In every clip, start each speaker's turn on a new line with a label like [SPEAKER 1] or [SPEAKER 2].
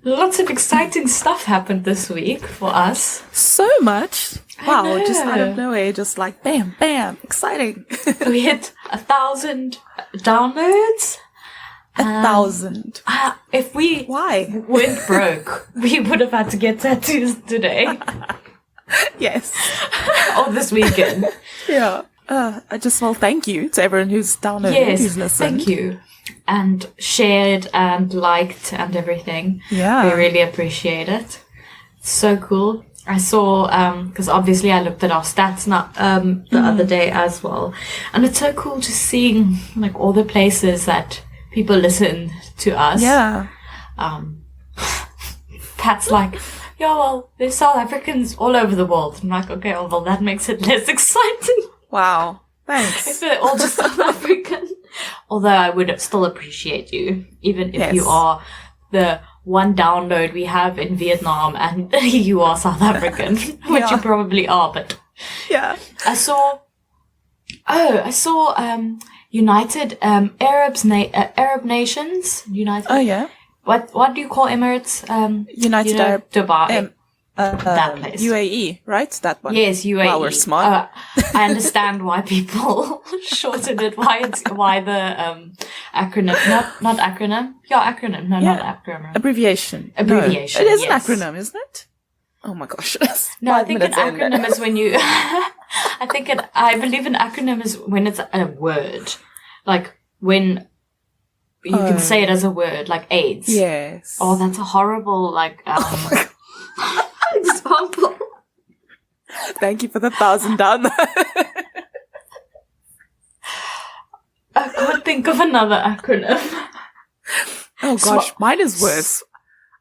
[SPEAKER 1] Lots of exciting stuff happened this week for us.
[SPEAKER 2] So much. Wow, just out of nowhere, just like bam, bam, exciting.
[SPEAKER 1] We hit 1,000 downloads.
[SPEAKER 2] 1,000.
[SPEAKER 1] If we weren't broke, we would have had to get tattoos today.
[SPEAKER 2] Yes.
[SPEAKER 1] Or this weekend.
[SPEAKER 2] Yeah. Thank you to everyone who's downloaded, who's listened.
[SPEAKER 1] Thank you. And shared and liked and everything.
[SPEAKER 2] Yeah.
[SPEAKER 1] We really appreciate it. It's so cool. I saw, because obviously I looked at our stats the other day as well. And it's so cool to see like all the places that people listen to us.
[SPEAKER 2] Yeah.
[SPEAKER 1] Pat's like, yeah, well, there's South Africans all over the world. I'm like, okay, well, that makes it less exciting.
[SPEAKER 2] Wow. Thanks.
[SPEAKER 1] If they're all just South African. Although I would still appreciate you, even if you are the one download we have in Vietnam and you are South African, which you probably are, but
[SPEAKER 2] yeah.
[SPEAKER 1] I saw United Arab Nations. United.
[SPEAKER 2] Oh yeah.
[SPEAKER 1] What do you call Emirates?
[SPEAKER 2] United Arab
[SPEAKER 1] Dubai. That place.
[SPEAKER 2] UAE, right? That one.
[SPEAKER 1] Yes, UAE.
[SPEAKER 2] Wow, we're smart.
[SPEAKER 1] I understand why people shortened it. Why the acronym? Not acronym. Yeah, acronym. No, not acronym.
[SPEAKER 2] Abbreviation.
[SPEAKER 1] Abbreviation.
[SPEAKER 2] No, it is an acronym, isn't it? Oh my gosh.
[SPEAKER 1] No, I think an acronym is when you. I believe an acronym is when it's a word, like when you can say it as a word, like AIDS.
[SPEAKER 2] Yes.
[SPEAKER 1] Oh, that's a horrible example.
[SPEAKER 2] Thank you for the 1,000 down there.
[SPEAKER 1] I can't think of another acronym.
[SPEAKER 2] Oh gosh, mine is worse.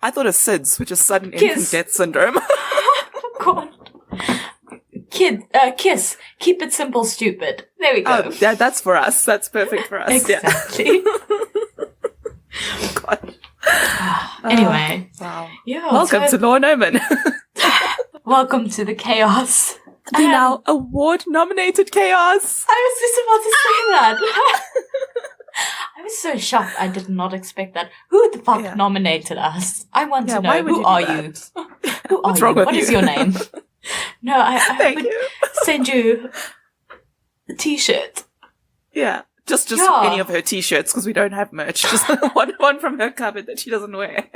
[SPEAKER 2] I thought of SIDS, which is sudden infant death syndrome.
[SPEAKER 1] Oh god. KISS. Keep it simple, stupid. There we go.
[SPEAKER 2] Oh, that's for us. That's perfect for us.
[SPEAKER 1] Exactly.
[SPEAKER 2] Oh god.
[SPEAKER 1] Anyway.
[SPEAKER 2] Wow.
[SPEAKER 1] Yeah.
[SPEAKER 2] Welcome to Law and Omen.
[SPEAKER 1] Welcome to the chaos.
[SPEAKER 2] The now award-nominated chaos.
[SPEAKER 1] I was just about to say that. I was so shocked. I did not expect that. Who the fuck nominated us? I want to know. Who are you? Who
[SPEAKER 2] What's
[SPEAKER 1] are
[SPEAKER 2] wrong
[SPEAKER 1] you?
[SPEAKER 2] with
[SPEAKER 1] What
[SPEAKER 2] you?
[SPEAKER 1] is your name? No, I would
[SPEAKER 2] you.
[SPEAKER 1] send you a t-shirt.
[SPEAKER 2] Yeah. Just any of her t-shirts, because we don't have merch. Just one from her cupboard that she doesn't wear.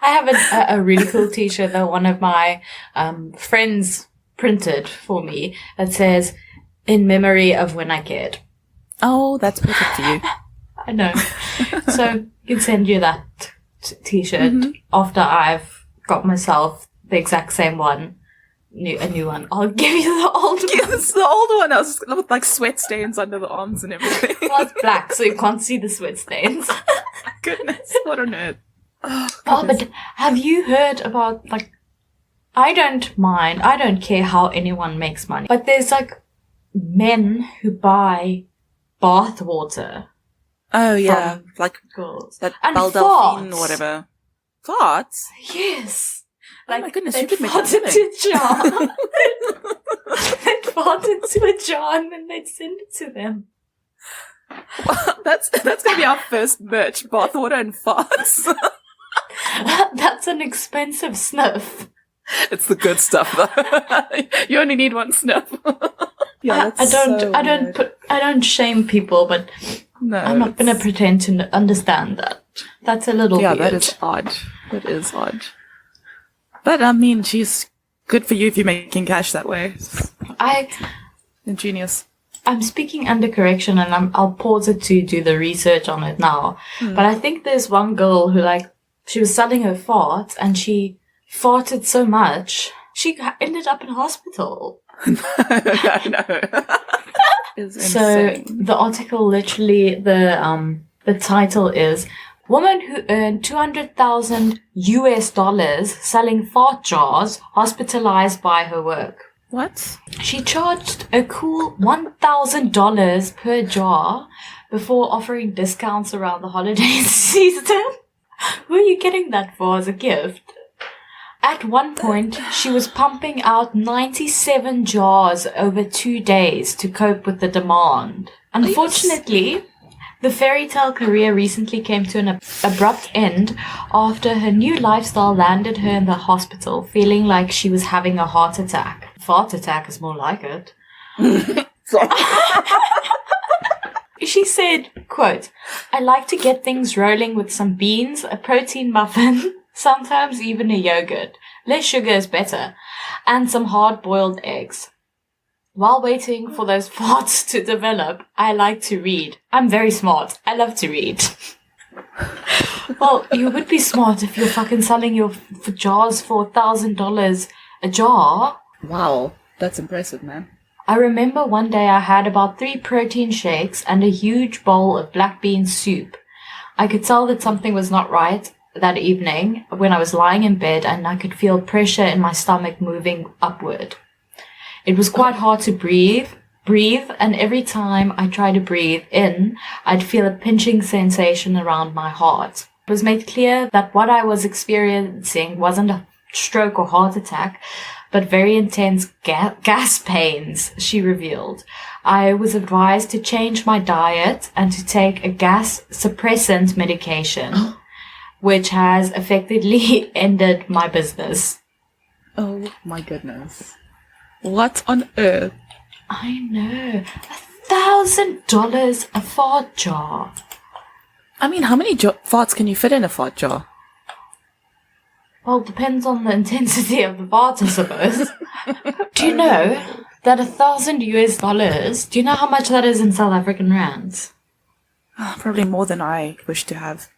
[SPEAKER 1] I have a really cool t-shirt that one of my friends printed for me that says, "In memory of when I cared."
[SPEAKER 2] Oh, that's perfect for you.
[SPEAKER 1] I know. So I can send you that t-shirt after I've got myself the exact same one. A new one. I'll give you the old one.
[SPEAKER 2] Yes, the old one. I was just with like sweat stains under the arms and everything.
[SPEAKER 1] Well, it's black, so you can't see the sweat stains.
[SPEAKER 2] Goodness, what on earth?
[SPEAKER 1] Oh, but have you heard about, like, I don't care how anyone makes money, but there's, like, men who buy bath water.
[SPEAKER 2] Oh, yeah.
[SPEAKER 1] From
[SPEAKER 2] like
[SPEAKER 1] girls.
[SPEAKER 2] that
[SPEAKER 1] And
[SPEAKER 2] Delphine
[SPEAKER 1] farts.
[SPEAKER 2] or whatever. Farts?
[SPEAKER 1] Yes.
[SPEAKER 2] Oh
[SPEAKER 1] Like,
[SPEAKER 2] my goodness,
[SPEAKER 1] they
[SPEAKER 2] you could make
[SPEAKER 1] fart
[SPEAKER 2] a living.
[SPEAKER 1] into a jar. They'd fart into a jar and then they'd send it to them.
[SPEAKER 2] Well, that's going to be our first merch, bathwater and farts.
[SPEAKER 1] That's an expensive sniff.
[SPEAKER 2] It's the good stuff, though. You only need one sniff. Yeah,
[SPEAKER 1] I don't shame people, but
[SPEAKER 2] no,
[SPEAKER 1] I'm not going to pretend to understand that. That's a little weird.
[SPEAKER 2] that is odd. That is odd. But I mean, geez, good for you if you're making cash that way. Ingenious.
[SPEAKER 1] I'm speaking under correction, and I'll pause it to do the research on it now. But I think there's one girl who, like, she was selling her farts, and she farted so much she ended up in hospital.
[SPEAKER 2] No.
[SPEAKER 1] So the article, literally, the title is "Woman who earned $200,000 selling fart jars hospitalized by her work."
[SPEAKER 2] What?
[SPEAKER 1] She charged a cool $1,000 per jar before offering discounts around the holiday season. Who are you getting that for as a gift? At one point, she was pumping out 97 jars over 2 days to cope with the demand. Unfortunately, The fairy tale career recently came to an abrupt end after her new lifestyle landed her in the hospital, feeling like she was having a heart attack. Fart attack is more like it. She said, quote, "I like to get things rolling with some beans, a protein muffin, sometimes even a yogurt. Less sugar is better. And some hard-boiled eggs. While waiting for those farts to develop, I like to read. I'm very smart. I love to read." Well, you would be smart if you're fucking selling your jars for $1,000 a jar.
[SPEAKER 2] Wow, that's impressive, man.
[SPEAKER 1] I remember one day I had about 3 protein shakes and a huge bowl of black bean soup. I could tell that something was not right that evening when I was lying in bed, and I could feel pressure in my stomach moving upward. It was quite hard to breathe, and every time I tried to breathe in, I'd feel a pinching sensation around my heart. It was made clear that what I was experiencing wasn't a stroke or heart attack, but very intense gas pains, she revealed. I was advised to change my diet and to take a gas suppressant medication, which has effectively ended my business.
[SPEAKER 2] Oh my goodness. What on earth?
[SPEAKER 1] I know. $1,000 a fart jar.
[SPEAKER 2] I mean, how many farts can you fit in a fart jar?
[SPEAKER 1] Well, it depends on the intensity of the fart, I suppose. Do you know that $1,000 do you know how much that is in South African rands?
[SPEAKER 2] Probably more than I wish to have.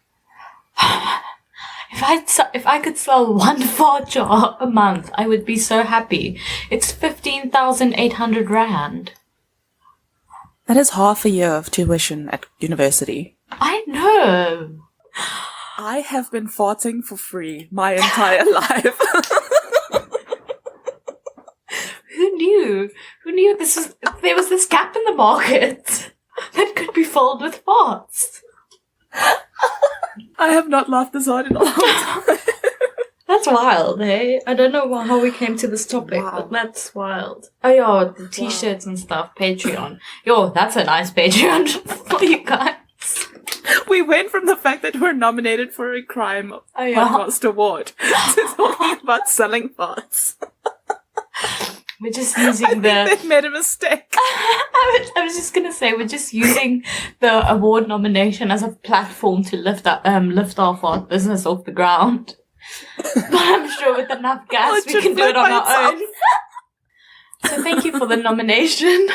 [SPEAKER 1] If I could sell one fart jar a month, I would be so happy. It's 15,800 rand.
[SPEAKER 2] That is half a year of tuition at university.
[SPEAKER 1] I know.
[SPEAKER 2] I have been farting for free my entire life.
[SPEAKER 1] Who knew? Who knew there was this gap in the market that could be filled with farts?
[SPEAKER 2] I have not laughed this hard in a long time.
[SPEAKER 1] That's wild, hey? I don't know how we came to this topic, but that's wild. Oh, yeah, the t-shirts and stuff, Patreon. Yo, that's a nice Patreon for you guys.
[SPEAKER 2] We went from the fact that we're nominated for a crime podcast award to talking about selling farts.
[SPEAKER 1] We're just using
[SPEAKER 2] they made a mistake.
[SPEAKER 1] I was just gonna say we're just using the award nomination as a platform to lift our fart business off the ground. But I'm sure with enough gas we can do it on our own. So thank you for the nomination.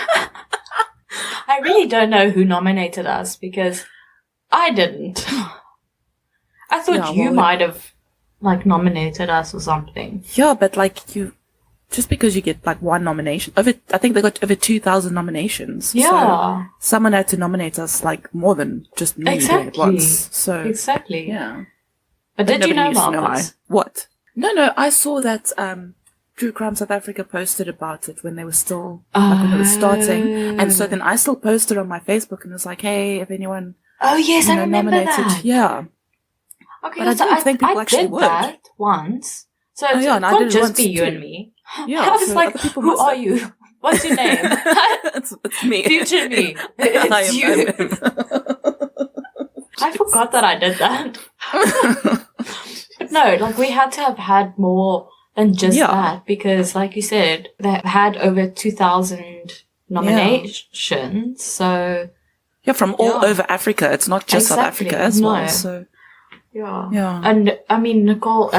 [SPEAKER 1] I really don't know who nominated us because I didn't. I thought you might have nominated us or something.
[SPEAKER 2] Yeah, but just because you get one nomination, I think they got over 2,000 nominations.
[SPEAKER 1] Yeah.
[SPEAKER 2] So someone had to nominate us more than just me doing it once. So
[SPEAKER 1] exactly.
[SPEAKER 2] Yeah.
[SPEAKER 1] But did you know about this?
[SPEAKER 2] What? No, I saw that True Crime South Africa posted about it when they were still when it was starting. And so then I still posted on my Facebook and was like, hey, if anyone
[SPEAKER 1] I remember
[SPEAKER 2] nominated.
[SPEAKER 1] that.
[SPEAKER 2] Yeah.
[SPEAKER 1] Okay,
[SPEAKER 2] but I don't think people actually would.
[SPEAKER 1] I did that once. So it can't just be you and me.
[SPEAKER 2] Yeah,
[SPEAKER 1] I was like, who are you? What's your name?
[SPEAKER 2] it's me.
[SPEAKER 1] Future me. It's you. I forgot that I did that. But no, we had to have had more than just that because, like you said, they had over 2,000 nominations. So
[SPEAKER 2] yeah, from all over Africa. It's not just South Africa as well. So yeah.
[SPEAKER 1] And I mean, Nicole.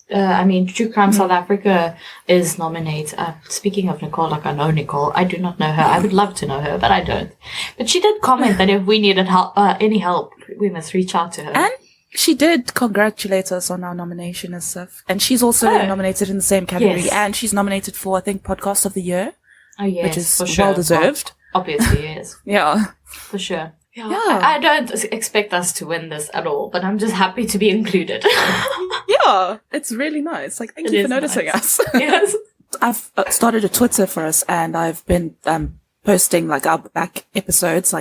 [SPEAKER 1] True Crime South Africa is nominated. Speaking of Nicole, I know Nicole. I do not know her. I would love to know her, but I don't. But she did comment that if we needed help, any help, we must reach out to her.
[SPEAKER 2] And she did congratulate us on our nomination and stuff. And she's also nominated in the same category. Yes. And she's nominated for, I think, Podcast of the Year.
[SPEAKER 1] Oh, yes.
[SPEAKER 2] Which is well deserved.
[SPEAKER 1] Obviously, yes.
[SPEAKER 2] Yeah.
[SPEAKER 1] For sure. Yeah. I don't expect us to win this at all, but I'm just happy to be included.
[SPEAKER 2] Yeah, it's really nice. Thank you for noticing us.
[SPEAKER 1] Yes.
[SPEAKER 2] I've started a Twitter for us, and I've been posting our back episodes,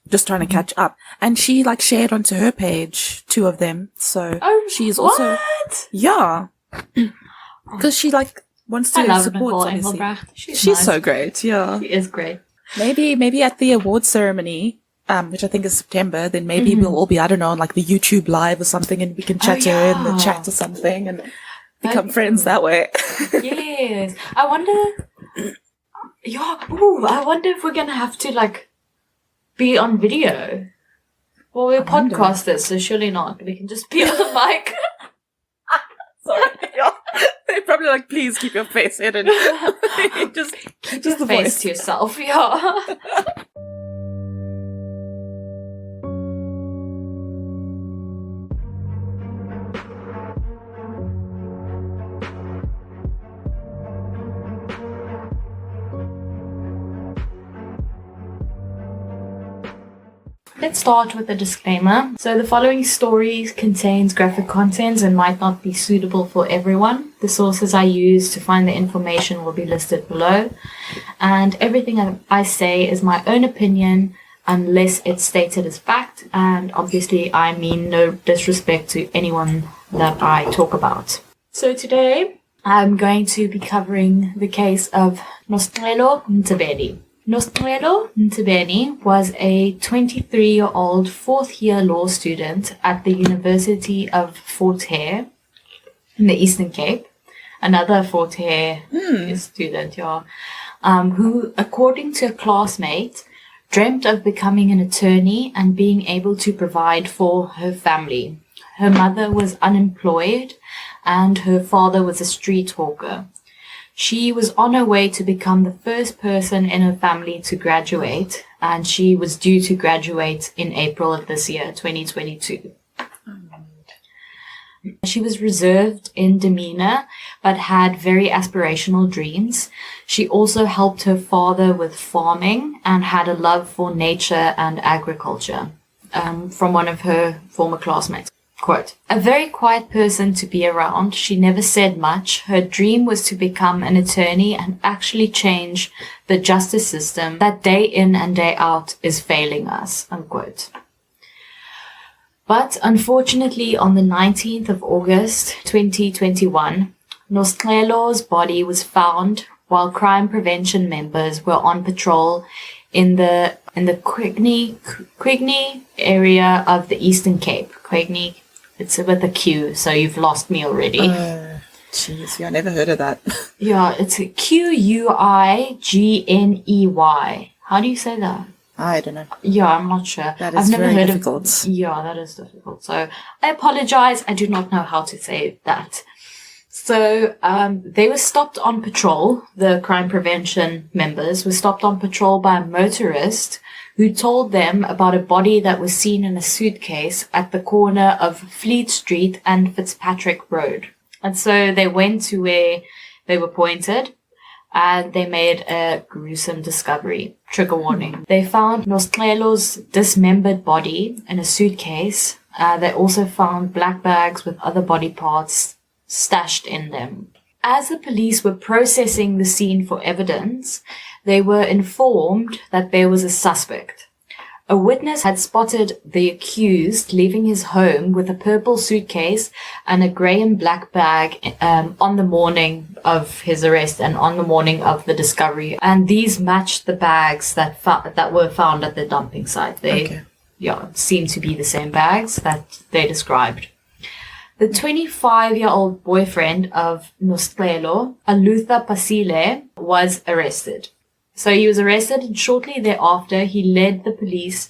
[SPEAKER 2] just trying to catch up. And she shared onto her page 2 of them. So she's also because she wants to support. She's nice. So great. Yeah,
[SPEAKER 1] she is great.
[SPEAKER 2] Maybe at the award ceremony. which I think is September, then maybe we'll all be, I don't know, on like the YouTube live or something, and we can chat to her in the chat or something and become friends that way.
[SPEAKER 1] Yes. I wonder... Yeah, I wonder if we're going to have to, like, be on video. Well, we're podcasters, so surely not. We can just be on the mic.
[SPEAKER 2] Sorry. Yeah. They're probably like, please keep your face hidden. just
[SPEAKER 1] keep your face to yourself, yeah. Let's start with a disclaimer. So the following story contains graphic content and might not be suitable for everyone. The sources I use to find the information will be listed below. And everything I say is my own opinion unless it's stated as fact. And obviously I mean no disrespect to anyone that I talk about. So today I'm going to be covering the case of Nosicelo Mtebeni. Nosicelo Mtebeni was a 23-year-old fourth-year law student at the University of Fort Hare in the Eastern Cape. Another Fort Hare student, yeah, who, according to a classmate, dreamt of becoming an attorney and being able to provide for her family. Her mother was unemployed and her father was a street hawker. She was on her way to become the first person in her family to graduate, and she was due to graduate in April of this year, 2022. She was reserved in demeanor, but had very aspirational dreams. She also helped her father with farming and had a love for nature and agriculture, from one of her former classmates. Quote, a very quiet person to be around. She never said much. Her dream was to become an attorney and actually change the justice system that day in and day out is failing us, unquote. But unfortunately, on the 19th of August, 2021, Nosicelo's body was found while crime prevention members were on patrol in the Quigney area of the Eastern Cape. Quigney, it's with a Q, so you've lost me already.
[SPEAKER 2] Jeez, I never heard of that.
[SPEAKER 1] Yeah, it's Quigney. How do you say that?
[SPEAKER 2] I don't know.
[SPEAKER 1] Yeah, I'm not sure.
[SPEAKER 2] That is very difficult.
[SPEAKER 1] Yeah, that is difficult. So I apologize. I do not know how to say that. So they were stopped on patrol. The crime prevention members were stopped on patrol by a motorist who told them about a body that was seen in a suitcase at the corner of Fleet Street and Fitzpatrick Road. And so they went to where they were pointed and they made a gruesome discovery. Trigger warning. They found Nosicelo's dismembered body in a suitcase. They also found black bags with other body parts stashed in them. As the police were processing the scene for evidence, they were informed that there was a suspect. A witness had spotted the accused leaving his home with a purple suitcase and a grey and black bag on the morning of his arrest and on the morning of the discovery. And these matched the bags that were found at the dumping site. They seemed to be the same bags that they described. The 25-year-old boyfriend of Nosicelo, Alutha Pasile, was arrested. So he was arrested, and shortly thereafter, he led the police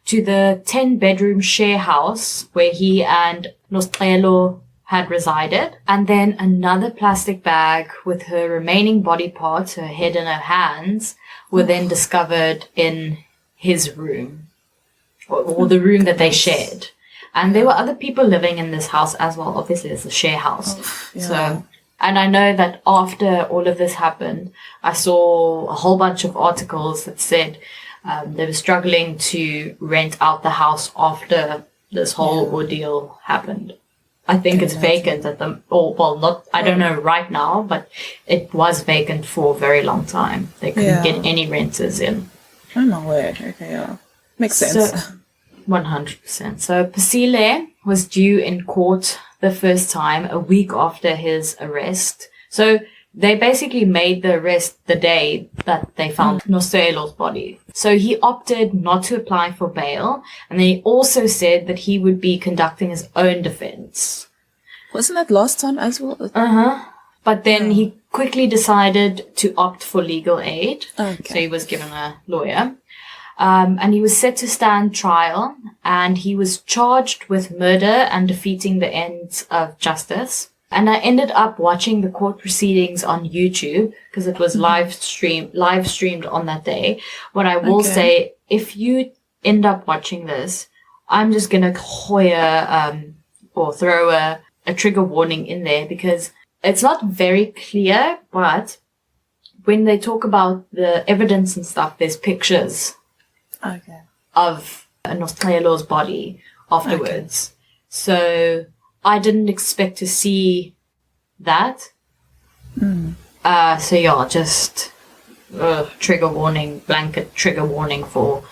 [SPEAKER 1] to the 10-bedroom share house where he and Nosicelo had resided. And then another plastic bag with her remaining body parts, her head and her hands, were then discovered in his room, or the room that they shared. And there were other people living in this house as well. Obviously, it's a share house. So, and I know that after all of this happened, I saw a whole bunch of articles that said they were struggling to rent out the house after this whole ordeal happened. I think it's vacant at the, I don't know right now, but it was vacant for a very long time. They couldn't get any renters in.
[SPEAKER 2] Oh my word. Okay, yeah. Makes sense.
[SPEAKER 1] 100%. So Pasile was due in court the first time a week after his arrest. So they basically made the arrest the day that they found Nocelo's body. So he opted not to apply for bail, and then he also said that he would be conducting his own defense.
[SPEAKER 2] Wasn't that last time as well?
[SPEAKER 1] But then he quickly decided to opt for legal aid.
[SPEAKER 2] Okay.
[SPEAKER 1] So he was given a lawyer. And he was set to stand trial, and he was charged with murder and defeating the ends of justice. And I ended up watching the court proceedings on YouTube because it was live streamed on that day. What I will say, if you end up watching this, I'm just going to or throw a trigger warning in there because it's not very clear, but when they talk about the evidence and stuff, there's pictures of Nocelo's body afterwards. So I didn't expect to see that. So yeah, just trigger warning, blanket trigger warning for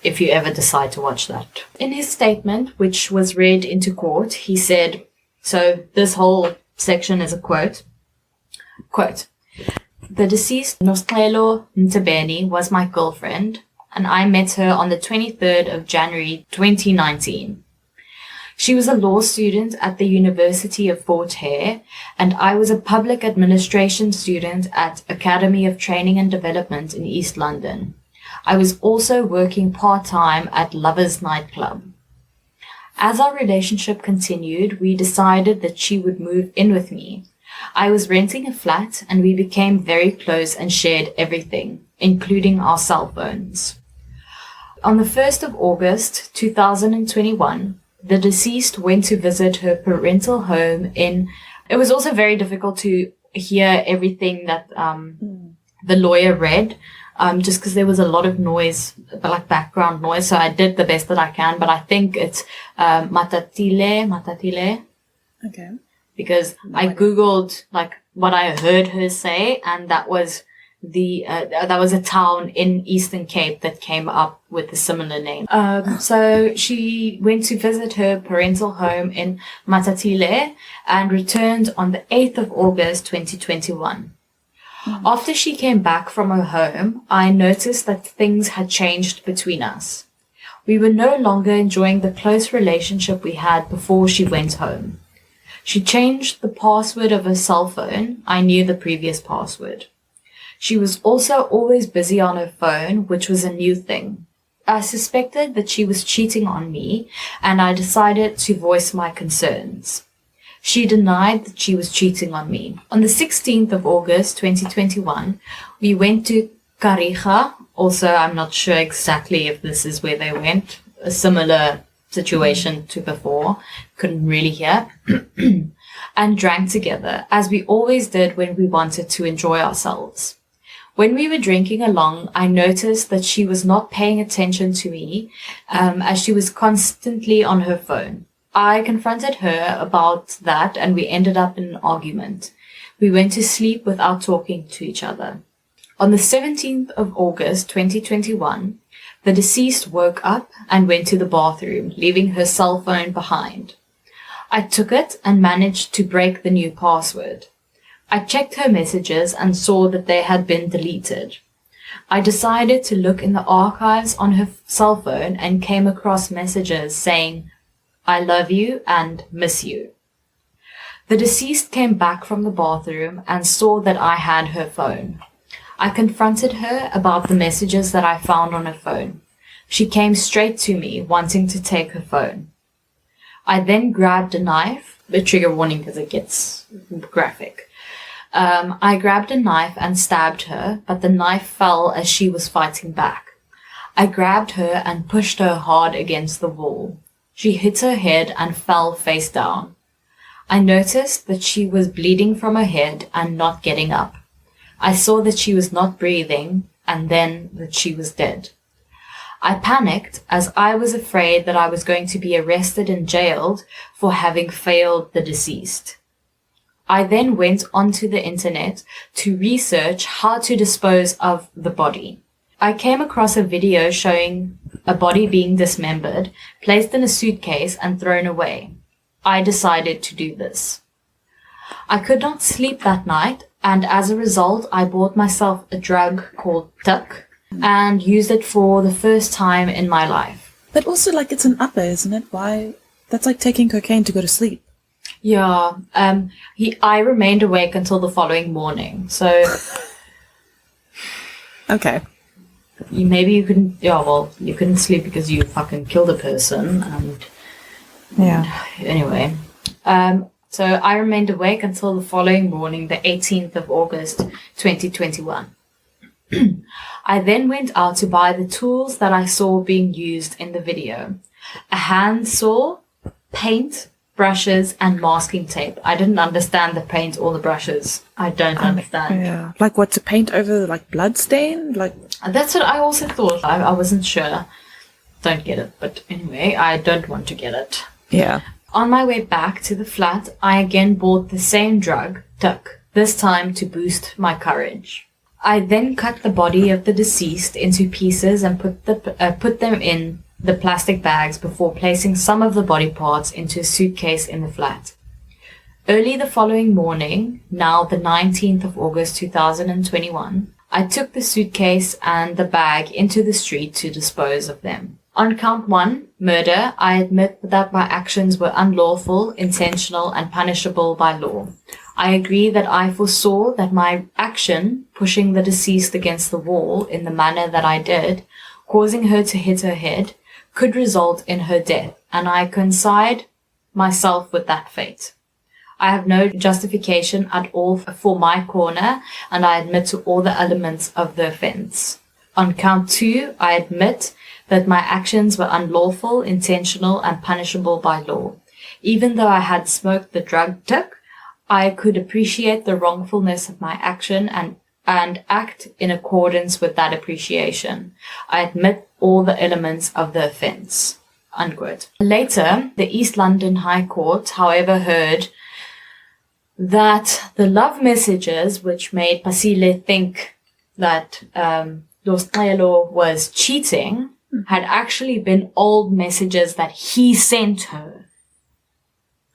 [SPEAKER 1] if you ever decide to watch that. In his statement, which was read into court, he said, so this whole section is a quote, "The deceased Nosicelo Mtebeni was my girlfriend, and I met her on the 23rd of January 2019. She was a law student at the University of Fort Hare, and I was a public administration student at Academy of Training and Development in East London. I was also working part-time at Lovers Nightclub. As our relationship continued, we decided that she would move in with me. I was renting a flat, and we became very close and shared everything, including our cell phones. On the 1st of August 2021, the deceased went to visit her parental home in... It was also very difficult to hear everything that the lawyer read, just because there was a lot of noise, like background noise. So I did the best that I can, but I think it's Matatile.
[SPEAKER 2] Okay.
[SPEAKER 1] Because I Googled like what I heard her say, and that was that was a town in Eastern Cape that came up with a similar name. So she went to visit her parental home in Matatile and returned on the 8th of August 2021. After she came back from her home, I noticed that things had changed between us. We were no longer enjoying the close relationship we had before she went home. She changed the password of her cell phone. I knew the previous password. She was also always busy on her phone, which was a new thing. I suspected that she was cheating on me, and I decided to voice my concerns. She denied that she was cheating on me. On the 16th of August 2021, we went to Kariga. Also, I'm not sure exactly if this is where they went. A similar situation to before. Couldn't really hear. And drank together, as we always did when we wanted to enjoy ourselves. When we were drinking along, I noticed that she was not paying attention to me, as she was constantly on her phone. I confronted her about that, and we ended up in an argument. We went to sleep without talking to each other. On the 17th of August 2021, the deceased woke up and went to the bathroom, leaving her cell phone behind. I took it and managed to break the new password. I checked her messages and saw that they had been deleted. I decided to look in the archives on her cell phone and came across messages saying, "I love you and miss you." The deceased came back from the bathroom and saw that I had her phone. I confronted her about the messages that I found on her phone. She came straight to me, wanting to take her phone. I then grabbed a knife, a trigger warning because it gets graphic. I grabbed a knife and stabbed her, but the knife fell as she was fighting back. I grabbed her and pushed her hard against the wall. She hit her head and fell face down. I noticed that she was bleeding from her head and not getting up. I saw that she was not breathing and then that she was dead. I panicked as I was afraid that I was going to be arrested and jailed for having failed the deceased. I then went onto the internet to research how to dispose of the body. I came across a video showing a body being dismembered, placed in a suitcase and thrown away. I decided to do this. I could not sleep that night And as a result, I bought myself a drug called tuk and used it for the first time in my life.
[SPEAKER 2] But also, like, it's an upper, isn't it? Why? That's like taking cocaine to go to sleep.
[SPEAKER 1] Yeah. I remained awake until the following morning. So...
[SPEAKER 2] Okay.
[SPEAKER 1] Maybe you couldn't... Yeah, well, you couldn't sleep because you fucking killed a person. And anyway. So I remained awake until the following morning, the 18th of August, 2021. I then went out to buy the tools that I saw being used in the video. A handsaw, paint, brushes, and masking tape. I didn't understand the paint or the brushes. I don't understand.
[SPEAKER 2] Yeah. Like what, to paint over, like, blood stain? Like,
[SPEAKER 1] that's what I also thought. I wasn't sure. Don't get it. But anyway, I don't want to get it.
[SPEAKER 2] Yeah.
[SPEAKER 1] On my way back to the flat, I again bought the same drug, tuk, this time to boost my courage. I then cut the body of the deceased into pieces and put them in the plastic bags before placing some of the body parts into a suitcase in the flat. Early the following morning, now the 19th of August 2021, I took the suitcase and the bag into the street to dispose of them. On count 1, murder, I admit that my actions were unlawful, intentional, and punishable by law. I agree that I foresaw that my action, pushing the deceased against the wall in the manner that I did, causing her to hit her head, could result in her death, and I coincide myself with that fate. I have no justification at all for my corner, and I admit to all the elements of the offense. On count 2, I admit that my actions were unlawful, intentional, and punishable by law. Even though I had smoked the drug tuk, I could appreciate the wrongfulness of my action and act in accordance with that appreciation. I admit all the elements of the offense. Unquote. Later, the East London High Court, however, heard that the love messages which made Pasile think that Nosicelo was cheating had actually been old messages that he sent her.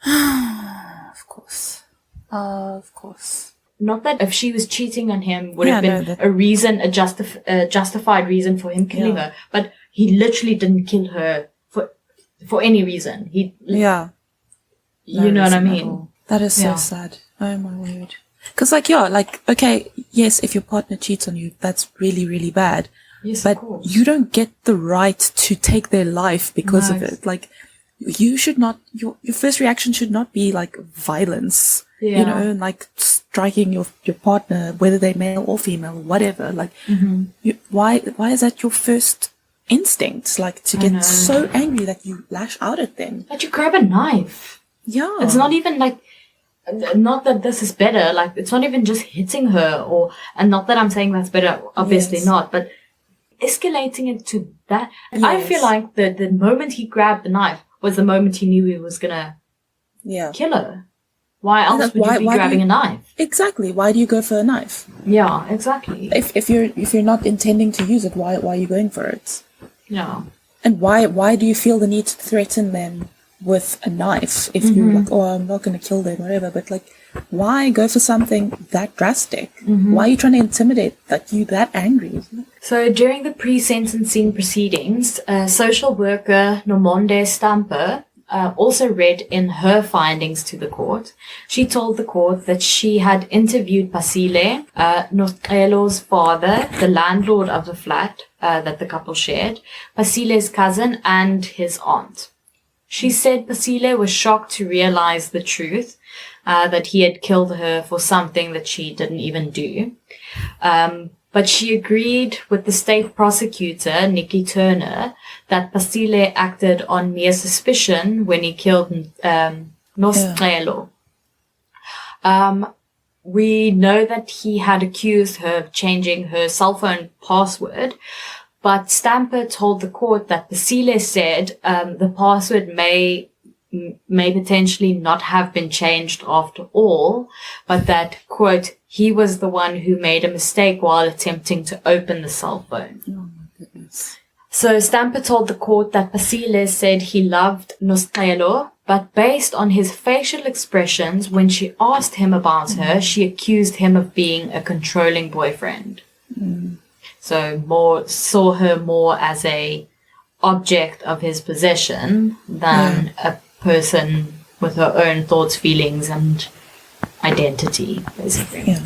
[SPEAKER 2] Of course. Of course.
[SPEAKER 1] Not that if she was cheating on him would have been a reason, a justified reason for him killing her, but he literally didn't kill her for any reason. You know what I mean?
[SPEAKER 2] That is so sad. Oh my word. Because okay, yes, if your partner cheats on you, that's really, really bad.
[SPEAKER 1] Yes,
[SPEAKER 2] but
[SPEAKER 1] of course.
[SPEAKER 2] You don't get the right to take their life because of it. Like, you should not, your first reaction should not be like violence.
[SPEAKER 1] Yeah.
[SPEAKER 2] You know, like striking your partner, whether they're male or female, whatever. Like, why is that your first instinct? Like, to get so angry that you lash out at them.
[SPEAKER 1] That you grab a knife.
[SPEAKER 2] Yeah.
[SPEAKER 1] It's not even like, not that this is better, like, it's not even just hitting her and not that I'm saying that's better, obviously not, but escalating it to that. Yes. I feel like the moment he grabbed the knife was the moment he knew he was gonna kill her. Why else would you be grabbing a knife?
[SPEAKER 2] Exactly. Why do you go for a knife?
[SPEAKER 1] Yeah, exactly.
[SPEAKER 2] If you're not intending to use it, why are you going for it?
[SPEAKER 1] Yeah.
[SPEAKER 2] And why do you feel the need to threaten them with a knife if you're like, oh, I'm not going to kill them, whatever, but like, why go for something that drastic? Why are you trying to intimidate you that angry?
[SPEAKER 1] So during the pre-sentencing proceedings, social worker Nomonde Stamper also read in her findings to the court. She told the court that she had interviewed Pasile, Nosicelo's father, the landlord of the flat that the couple shared, Pasile's cousin, and his aunt. She said Pasile was shocked to realize the truth, that he had killed her for something that she didn't even do. But she agreed with the state prosecutor, Nikki Turner, that Pasile acted on mere suspicion when he killed Nosicelo. We know that he had accused her of changing her cell phone password, but Stamper told the court that Pasile said the password may potentially not have been changed after all, but that, quote, he was the one who made a mistake while attempting to open the cell phone.
[SPEAKER 2] Oh my goodness.
[SPEAKER 1] So Stamper told the court that Pasile said he loved Nosicelo, But based on his facial expressions when she asked him about her, she accused him of being a controlling boyfriend. So saw her more as a object of his possession than a person with her own thoughts, feelings, and identity, basically.
[SPEAKER 2] Yeah.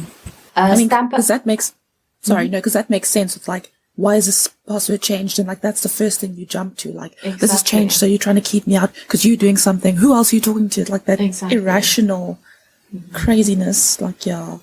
[SPEAKER 2] I mean, because that makes... Sorry, no, because that makes sense with, like, why is this password changed? And, like, that's the first thing you jump to. Like, this is changed, so you're trying to keep me out because you're doing something. Who else are you talking to? Like, that irrational craziness. Like, yeah.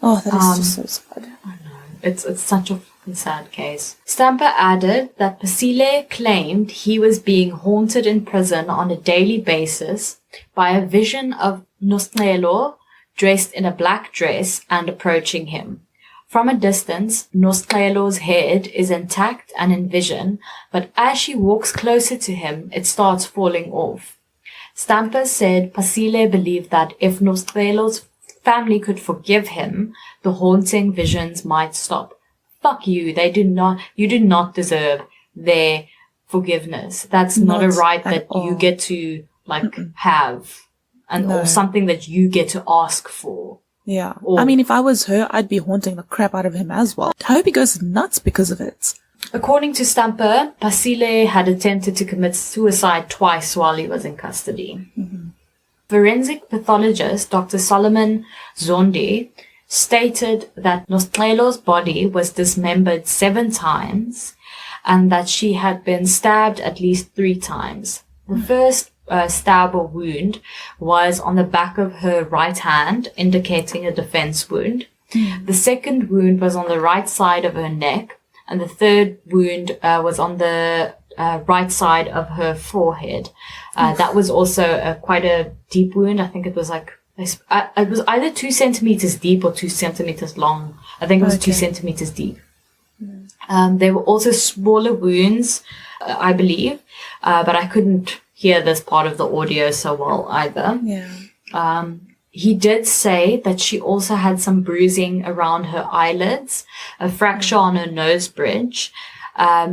[SPEAKER 2] Oh, that is just so sad.
[SPEAKER 1] I know. It's such a fucking sad case. Stamper added that Basile claimed he was being haunted in prison on a daily basis by a vision of Nosicelo dressed in a black dress and approaching him. From a distance, Nosicelo's head is intact and in vision, but as she walks closer to him, it starts falling off. Stamper said Basile believed that if Nosicelo's family could forgive him, the haunting visions might stop. Fuck you. You do not deserve their forgiveness. That's not a right that you get to, have, or something that you get to ask for.
[SPEAKER 2] Yeah. I mean, if I was her, I'd be haunting the crap out of him as well. I hope he goes nuts because of it.
[SPEAKER 1] According to Stamper, Basile had attempted to commit suicide twice while he was in custody. Forensic pathologist Dr. Solomon Zondi stated that Nosicelo's body was dismembered 7 times and that she had been stabbed at least 3 times. The first stab or wound was on the back of her right hand, indicating a defense wound. The second wound was on the right side of her neck, and the third wound was on the right side of her forehead. That was also quite a deep wound. I think it was it was either 2 centimeters deep or 2 centimeters long. I think it was 2 centimeters deep. There were also smaller wounds, I believe, but I couldn't hear this part of the audio so well either.
[SPEAKER 2] Yeah.
[SPEAKER 1] He did say that she also had some bruising around her eyelids, a fracture on her nose bridge.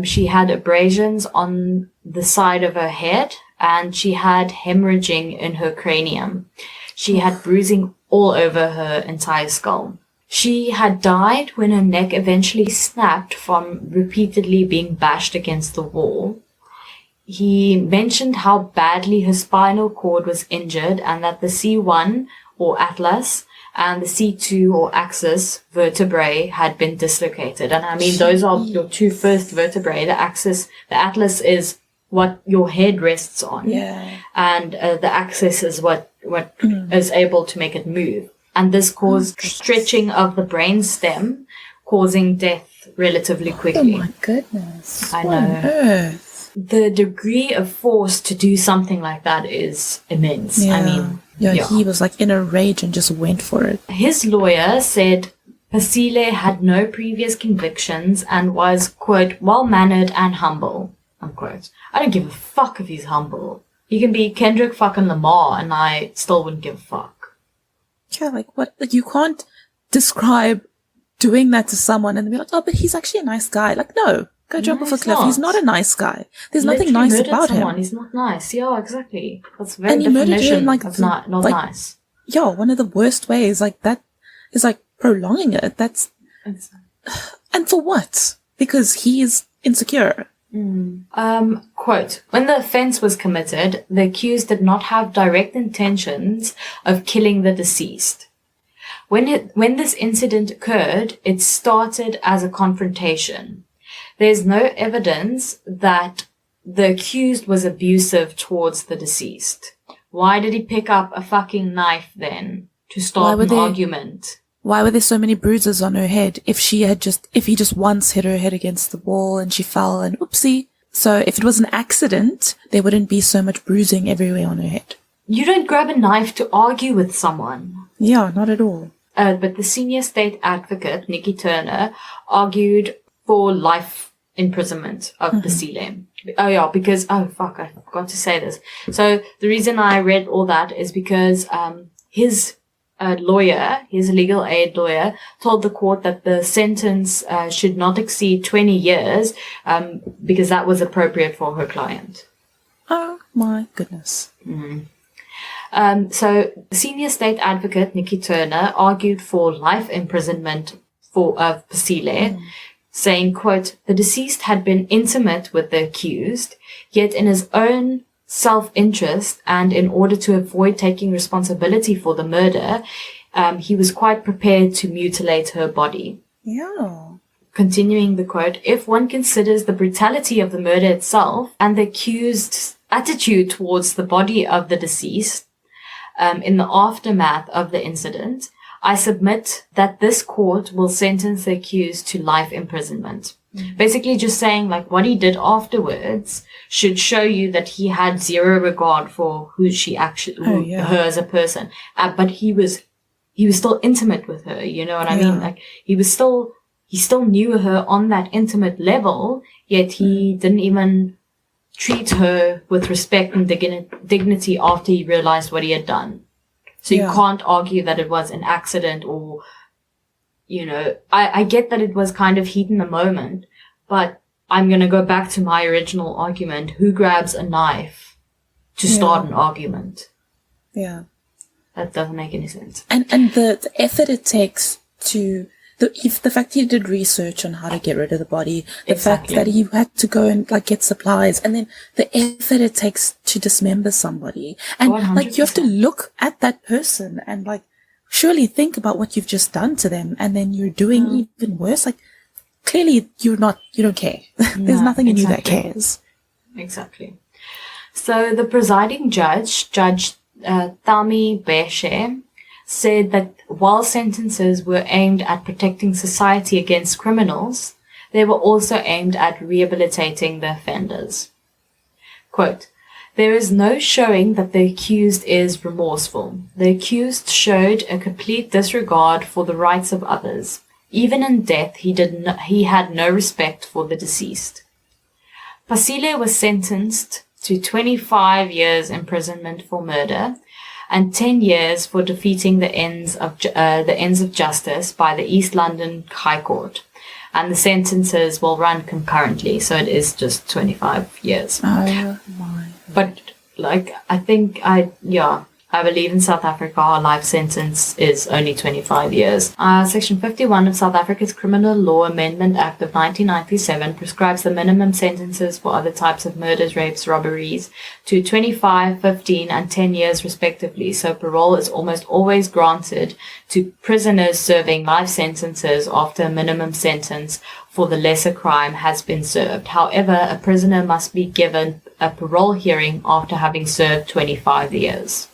[SPEAKER 1] She had abrasions on the side of her head, and she had hemorrhaging in her cranium. She had bruising all over her entire skull. She had died when her neck eventually snapped from repeatedly being bashed against the wall. He mentioned how badly her spinal cord was injured and that the C1 or atlas and the C2 or axis vertebrae had been dislocated. And I mean, those are your 2 first vertebrae. The atlas is what your head rests on.
[SPEAKER 2] Yeah.
[SPEAKER 1] And the axis is what is able to make it move. And this caused stretching of the brain stem, causing death relatively quickly.
[SPEAKER 2] Oh my goodness.
[SPEAKER 1] I
[SPEAKER 2] what
[SPEAKER 1] know.
[SPEAKER 2] On earth?
[SPEAKER 1] The degree of force to do something like that is immense.
[SPEAKER 2] Yeah.
[SPEAKER 1] I mean,
[SPEAKER 2] he was in a rage and just went for it.
[SPEAKER 1] His lawyer said Basile had no previous convictions and was, quote, well-mannered and humble, unquote. I don't give a fuck if he's humble. He can be Kendrick fucking Lamar and I still wouldn't give a fuck.
[SPEAKER 2] Yeah, what? You can't describe doing that to someone and be like, oh, but he's actually a nice guy. No. Go jump off a cliff. He's not a nice guy. There's nothing nice about him.
[SPEAKER 1] He's not nice. Yeah, exactly. That's very
[SPEAKER 2] and he murdered her in
[SPEAKER 1] of not nice.
[SPEAKER 2] Yeah, one of the worst ways. That is prolonging it. That's and for what? Because he is insecure.
[SPEAKER 1] Quote, when the offense was committed, the accused did not have direct intentions of killing the deceased. When this incident occurred, it started as a confrontation. There's no evidence that the accused was abusive towards the deceased. Why did he pick up a fucking knife then to start an argument?
[SPEAKER 2] Why were there so many bruises on her head if he just once hit her head against the wall and she fell and oopsie? So if it was an accident, there wouldn't be so much bruising everywhere on her head.
[SPEAKER 1] You don't grab a knife to argue with someone.
[SPEAKER 2] Yeah, not at all.
[SPEAKER 1] But the senior state advocate, Nikki Turner, argued for life imprisonment of Basile. Oh yeah, because, I forgot to say this. So the reason I read all that is because his lawyer, his legal aid lawyer, told the court that the sentence should not exceed 20 years because that was appropriate for her client.
[SPEAKER 2] Oh my goodness.
[SPEAKER 1] So senior state advocate Nikki Turner argued for life imprisonment of Basile, saying, quote, "The deceased had been intimate with the accused, yet in his own self-interest and in order to avoid taking responsibility for the murder, he was quite prepared to mutilate her body."
[SPEAKER 2] Yeah.
[SPEAKER 1] Continuing the quote, "If one considers the brutality of the murder itself and the accused's attitude towards the body of the deceased in the aftermath of the incident, I submit that this court will sentence the accused to life imprisonment." Basically just saying like what he did afterwards should show you that he had zero regard for who she actually, her as a person. But he was still intimate with her, you know what I mean? Like he still knew her on that intimate level, yet he didn't even treat her with respect and dignity after he realized what he had done. So you can't argue that it was an accident or, you know, I get that it was kind of heat in the moment, but I'm going to go back to my original argument. Who grabs a knife to start an argument? Yeah. That doesn't make any sense.
[SPEAKER 2] And the effort it takes to... The fact he did research on how to get rid of the body, the fact that he had to go and like get supplies, and then the effort it takes to dismember somebody, and 100%. Like you have to look at that person and like surely think about what you've just done to them, and then you're doing even worse. Like clearly you don't care. There's nothing in you that cares.
[SPEAKER 1] Exactly. So the presiding Judge Tami Beshe, said that while sentences were aimed at protecting society against criminals, they were also aimed at rehabilitating the offenders. Quote, "There is no showing that the accused is remorseful. The accused showed a complete disregard for the rights of others. Even in death, he had no respect for the deceased." Basile was sentenced to 25 years imprisonment for murder and 10 years for defeating the ends of justice by the East London High Court. And the sentences will run concurrently, so it is just 25 years.
[SPEAKER 2] Oh my.
[SPEAKER 1] But, like, I believe in South Africa, our life sentence is only 25 years. Section 51 of South Africa's Criminal Law Amendment Act of 1997 prescribes the minimum sentences for other types of murders, rapes, robberies to 25, 15, and 10 years respectively. So parole is almost always granted to prisoners serving life sentences after a minimum sentence for the lesser crime has been served. However, a prisoner must be given a parole hearing after having served 25 years.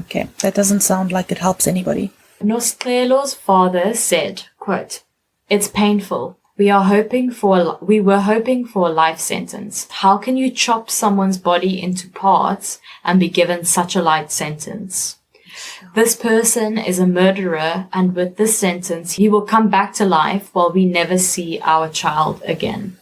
[SPEAKER 2] Okay, that doesn't sound like it helps anybody.
[SPEAKER 1] Nosicelo's father said, quote, "It's painful. We were hoping for a life sentence. How can you chop someone's body into parts and be given such a light sentence? This person is a murderer, and with this sentence, he will come back to life while we never see our child again."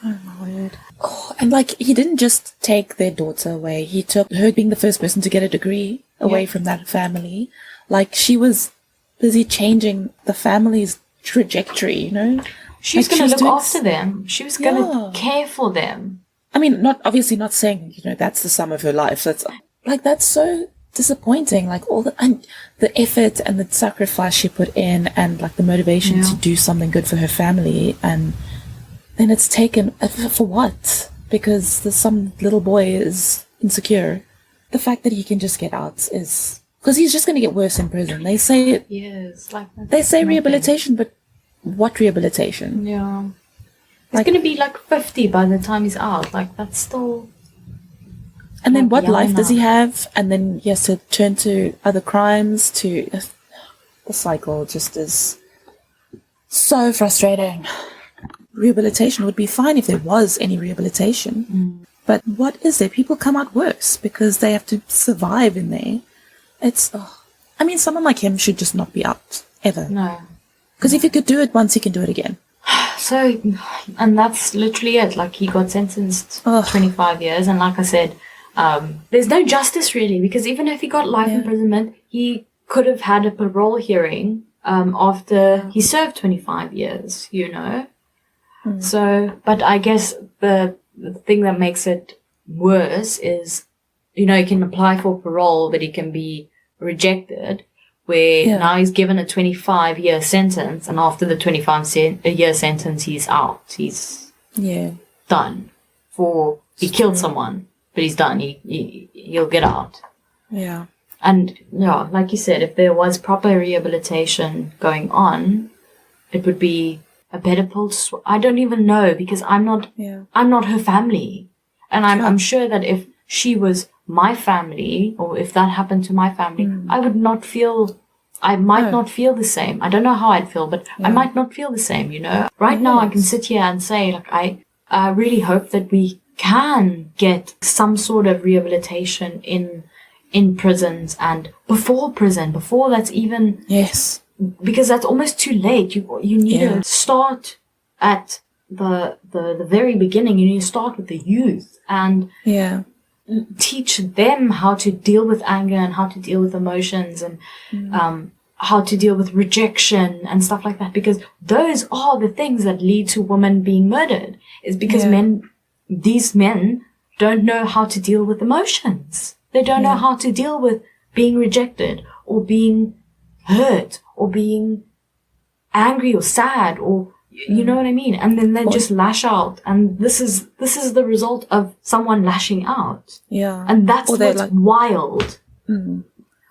[SPEAKER 2] Oh my word. Oh, and like, he didn't just take their daughter away. He took her being the first person to get a degree away from that family. Like, she was busy changing the family's trajectory, you know?
[SPEAKER 1] She was going to look after them. She was going to care for them.
[SPEAKER 2] I mean, obviously not saying, you know, that's the sum of her life. That's so disappointing. Like, and the effort and the sacrifice she put in, and like the motivation to do something good for her family, and then it's taken for what? Because some little boy is insecure. The fact that he can just get out is because he's just going to get worse in prison. They say they say rehabilitation, but what rehabilitation?
[SPEAKER 1] Yeah, he's going to be like 50 by the time he's out. Like, that's still.
[SPEAKER 2] And then what life does he have? And then he has to turn to other crimes. The cycle just is so frustrating. Rehabilitation would be fine if there was any rehabilitation. But what is there? People come out worse because they have to survive in there. I mean, someone like him should just not be out, ever.
[SPEAKER 1] No.
[SPEAKER 2] Because if he could do it once, he can do it again.
[SPEAKER 1] So, and that's literally it. Like, he got sentenced 25 years. And like I said, there's no justice really, because even if he got life imprisonment, he could have had a parole hearing after he served 25 years, you know? So, but I guess the thing that makes it worse is he can apply for parole, but he can be rejected, where now he's given a 25-year sentence, and after the 25-year sentence, he's out. He's done. He killed someone, but he's done. He'll get out.
[SPEAKER 2] Yeah.
[SPEAKER 1] And, like you said, if there was proper rehabilitation going on, it would be a better pill to I don't even know, because I'm not her family. And I'm sure that if she was my family, or if that happened to my family, I might not feel the same. I don't know how I'd feel, but I might not feel the same, Right now I can sit here and say, like, I really hope that we can get some sort of rehabilitation in prisons and before that's even...
[SPEAKER 2] Yes.
[SPEAKER 1] Because that's almost too late. You need to start at the very beginning. You need to start with the youth and teach them how to deal with anger and how to deal with emotions and how to deal with rejection and stuff like that. Because those are the things that lead to women being murdered. Is because these men don't know how to deal with emotions. They don't know how to deal with being rejected or being hurt or being angry or sad, or you know what I mean? And then they just lash out, and this is the result of someone lashing out.
[SPEAKER 2] Yeah.
[SPEAKER 1] And that's what's wild.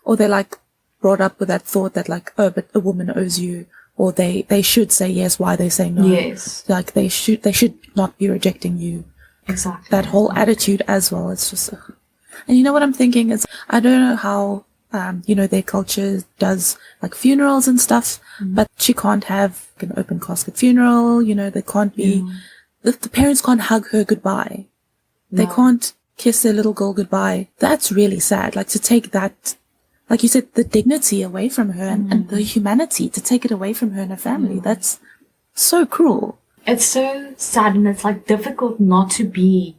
[SPEAKER 2] Or they're like brought up with that thought that, like, oh, but a woman owes you, or they should say yes, why they say no. Yes. Like they should not be rejecting you.
[SPEAKER 1] Exactly.
[SPEAKER 2] That whole attitude as well. It's just and you know what I'm thinking is, I don't know how their culture does like funerals and stuff, but she can't have an open casket funeral. They can't be, the parents can't hug her goodbye. No. They can't kiss their little girl goodbye. That's really sad. Like, to take that, like you said, the dignity away from her and the humanity, to take it away from her and her family. That's so cruel.
[SPEAKER 1] It's so sad, and it's like difficult not to be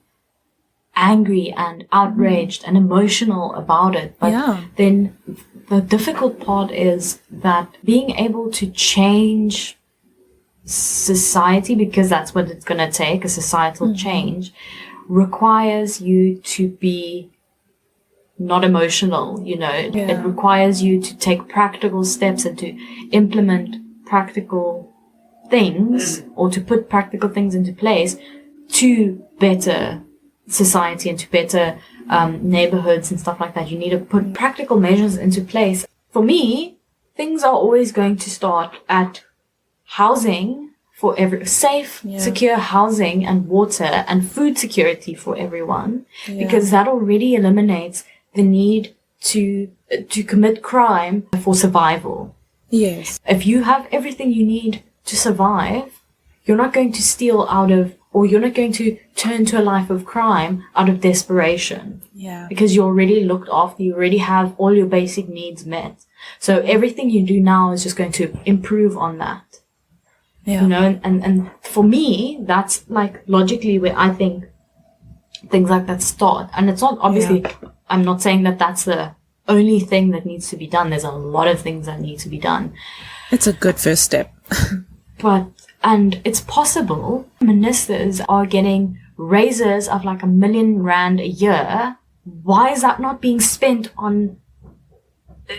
[SPEAKER 1] angry and outraged and emotional about it. But then the difficult part is that being able to change society, because that's what it's going to take, a societal change, requires you to be not emotional, It requires you to take practical steps and to implement practical things, or to put practical things into place to better society and to better neighborhoods and stuff like that. You need to put practical measures into place. For me, things are always going to start at housing for safe, secure housing and water and food security for everyone, because that already eliminates the need to commit crime for survival.
[SPEAKER 2] Yes.
[SPEAKER 1] If you have everything you need to survive, you're not going to steal out of, or you're not going to turn to a life of crime out of desperation.
[SPEAKER 2] Yeah.
[SPEAKER 1] Because you're already looked after, you already have all your basic needs met. So everything you do now is just going to improve on that.
[SPEAKER 2] Yeah.
[SPEAKER 1] And for me, that's like logically where I think things like that start. And it's not, obviously, I'm not saying that that's the only thing that needs to be done. There's a lot of things that need to be done.
[SPEAKER 2] It's a good first step.
[SPEAKER 1] And it's possible ministers are getting raises of like R1 million a year. Why is that not being spent on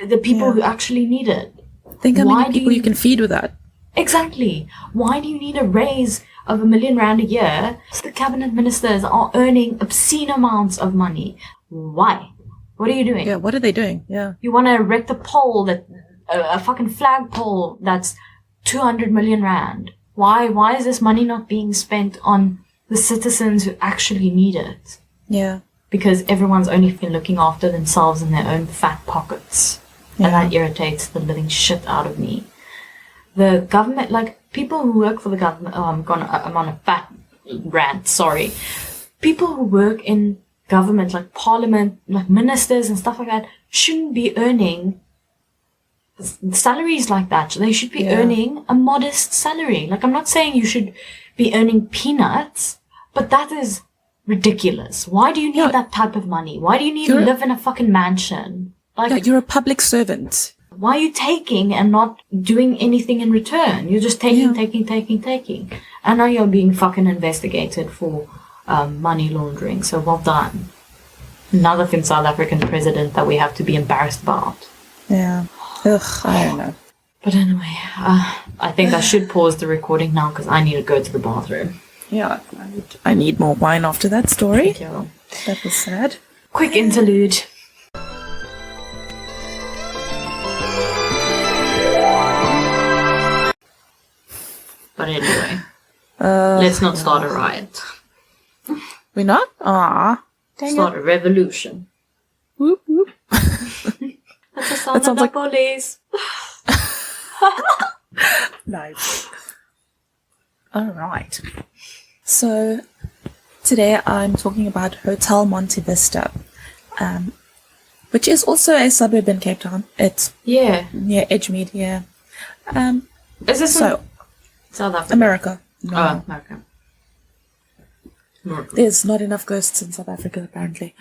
[SPEAKER 1] the people who actually need it?
[SPEAKER 2] Think how many people you can feed with that.
[SPEAKER 1] Exactly. Why do you need a raise of R1 million a year? The cabinet ministers are earning obscene amounts of money. Why? What are you doing?
[SPEAKER 2] Yeah, what are they doing? Yeah.
[SPEAKER 1] You want to erect a pole, a fucking flag pole that's 200 million rand. Why is this money not being spent on the citizens who actually need it?
[SPEAKER 2] Yeah.
[SPEAKER 1] Because everyone's only been looking after themselves and their own fat pockets. Yeah. And that irritates the living shit out of me. The government, like, people who work for the government, I'm on a fat rant, sorry. People who work in government, like parliament, like ministers and stuff like that, shouldn't be earning salaries like that. They should be earning a modest salary. Like, I'm not saying you should be earning peanuts, but that is ridiculous. Why do you need that type of money? Why do you need to live in a fucking mansion? Like,
[SPEAKER 2] you're a public servant.
[SPEAKER 1] Why are you taking and not doing anything in return? You're just taking. And now you're being fucking investigated for money laundering. So well done. Another thin South African president that we have to be embarrassed about.
[SPEAKER 2] Yeah. Ugh, I don't know.
[SPEAKER 1] But anyway, I think I should pause the recording now because I need to go to the bathroom.
[SPEAKER 2] Yeah, I need more wine after that story.
[SPEAKER 1] Thank you.
[SPEAKER 2] That was sad.
[SPEAKER 1] Quick interlude. But anyway, let's not start a riot.
[SPEAKER 2] We're not? Ah,
[SPEAKER 1] Start a revolution.
[SPEAKER 2] Whoop, whoop.
[SPEAKER 1] That's the sound of the police.
[SPEAKER 2] Nice. All right. So today I'm talking about Hotel Monte Vista, which is also a suburb in Cape Town. It's near Edgemead. Yeah.
[SPEAKER 1] Is this
[SPEAKER 2] so
[SPEAKER 1] South Africa?
[SPEAKER 2] America? No.
[SPEAKER 1] Oh, America.
[SPEAKER 2] There's not enough ghosts in South Africa, apparently.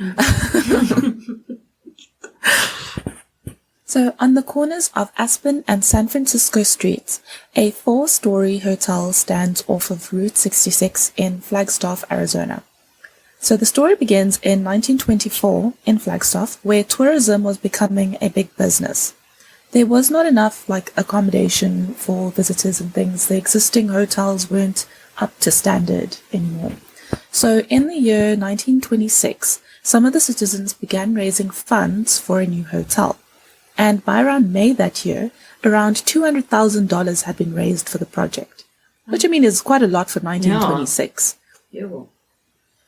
[SPEAKER 2] So, on the corners of Aspen and San Francisco streets, a 4-story hotel stands off of Route 66 in Flagstaff, Arizona. So, the story begins in 1924 in Flagstaff, where tourism was becoming a big business. There was not enough, accommodation for visitors and things. The existing hotels weren't up to standard anymore. So, in the year 1926, some of the citizens began raising funds for a new hotel. And by around May that year, around $200,000 had been raised for the project, which I mean is quite a lot for 1926.
[SPEAKER 1] Yeah.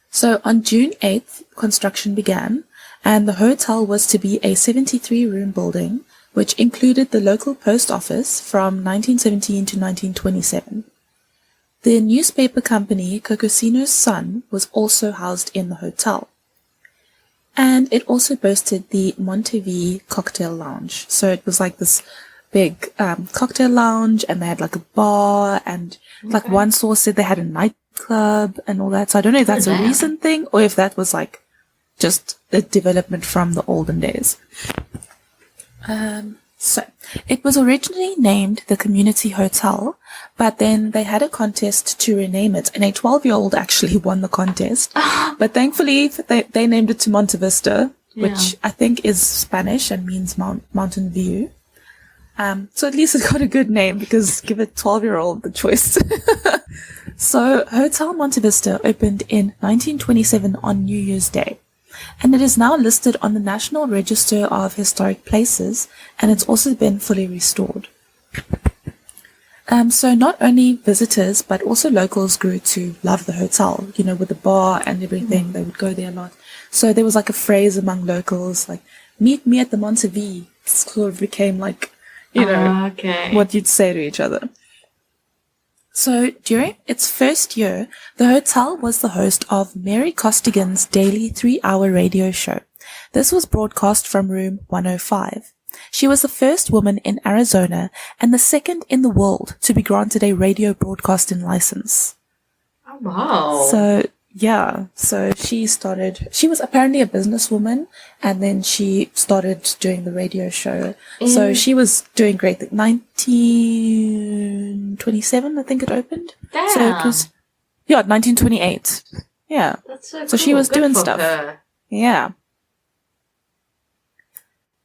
[SPEAKER 2] So on June 8th, construction began, and the hotel was to be a 73-room building, which included the local post office from 1917 to 1927. The newspaper company Cocosino's Sun was also housed in the hotel. And it also boasted the Monte Vista cocktail lounge. So it was like this big cocktail lounge, and they had a bar, and one source said they had a nightclub and all that. So I don't know if that's a recent thing or if that was just a development from the olden days. So it was originally named the Community Hotel, but then they had a contest to rename it, and a 12-year-old actually won the contest. But thankfully, they named it to Monte Vista, which I think is Spanish and means mountain view. So at least it got a good name, because give a 12-year-old the choice. So Hotel Monte Vista opened in 1927 on New Year's Day. And it is now listed on the National Register of Historic Places, and it's also been fully restored. So not only visitors, but also locals grew to love the hotel, with the bar and everything. They would go there a lot. So there was a phrase among locals, meet me at the Monte Vista. Sort of became what you'd say to each other. So, during its first year, the hotel was the host of Mary Costigan's daily 3-hour radio show. This was broadcast from room 105. She was the first woman in Arizona and the second in the world to be granted a radio broadcasting license.
[SPEAKER 1] Oh, wow.
[SPEAKER 2] So she was apparently a businesswoman, and then she started doing the radio show. So she was doing great. 1927, I think it opened.
[SPEAKER 1] Damn.
[SPEAKER 2] So it was, 1928. Yeah.
[SPEAKER 1] That's so cool.
[SPEAKER 2] So she was doing stuff.
[SPEAKER 1] Her.
[SPEAKER 2] Yeah.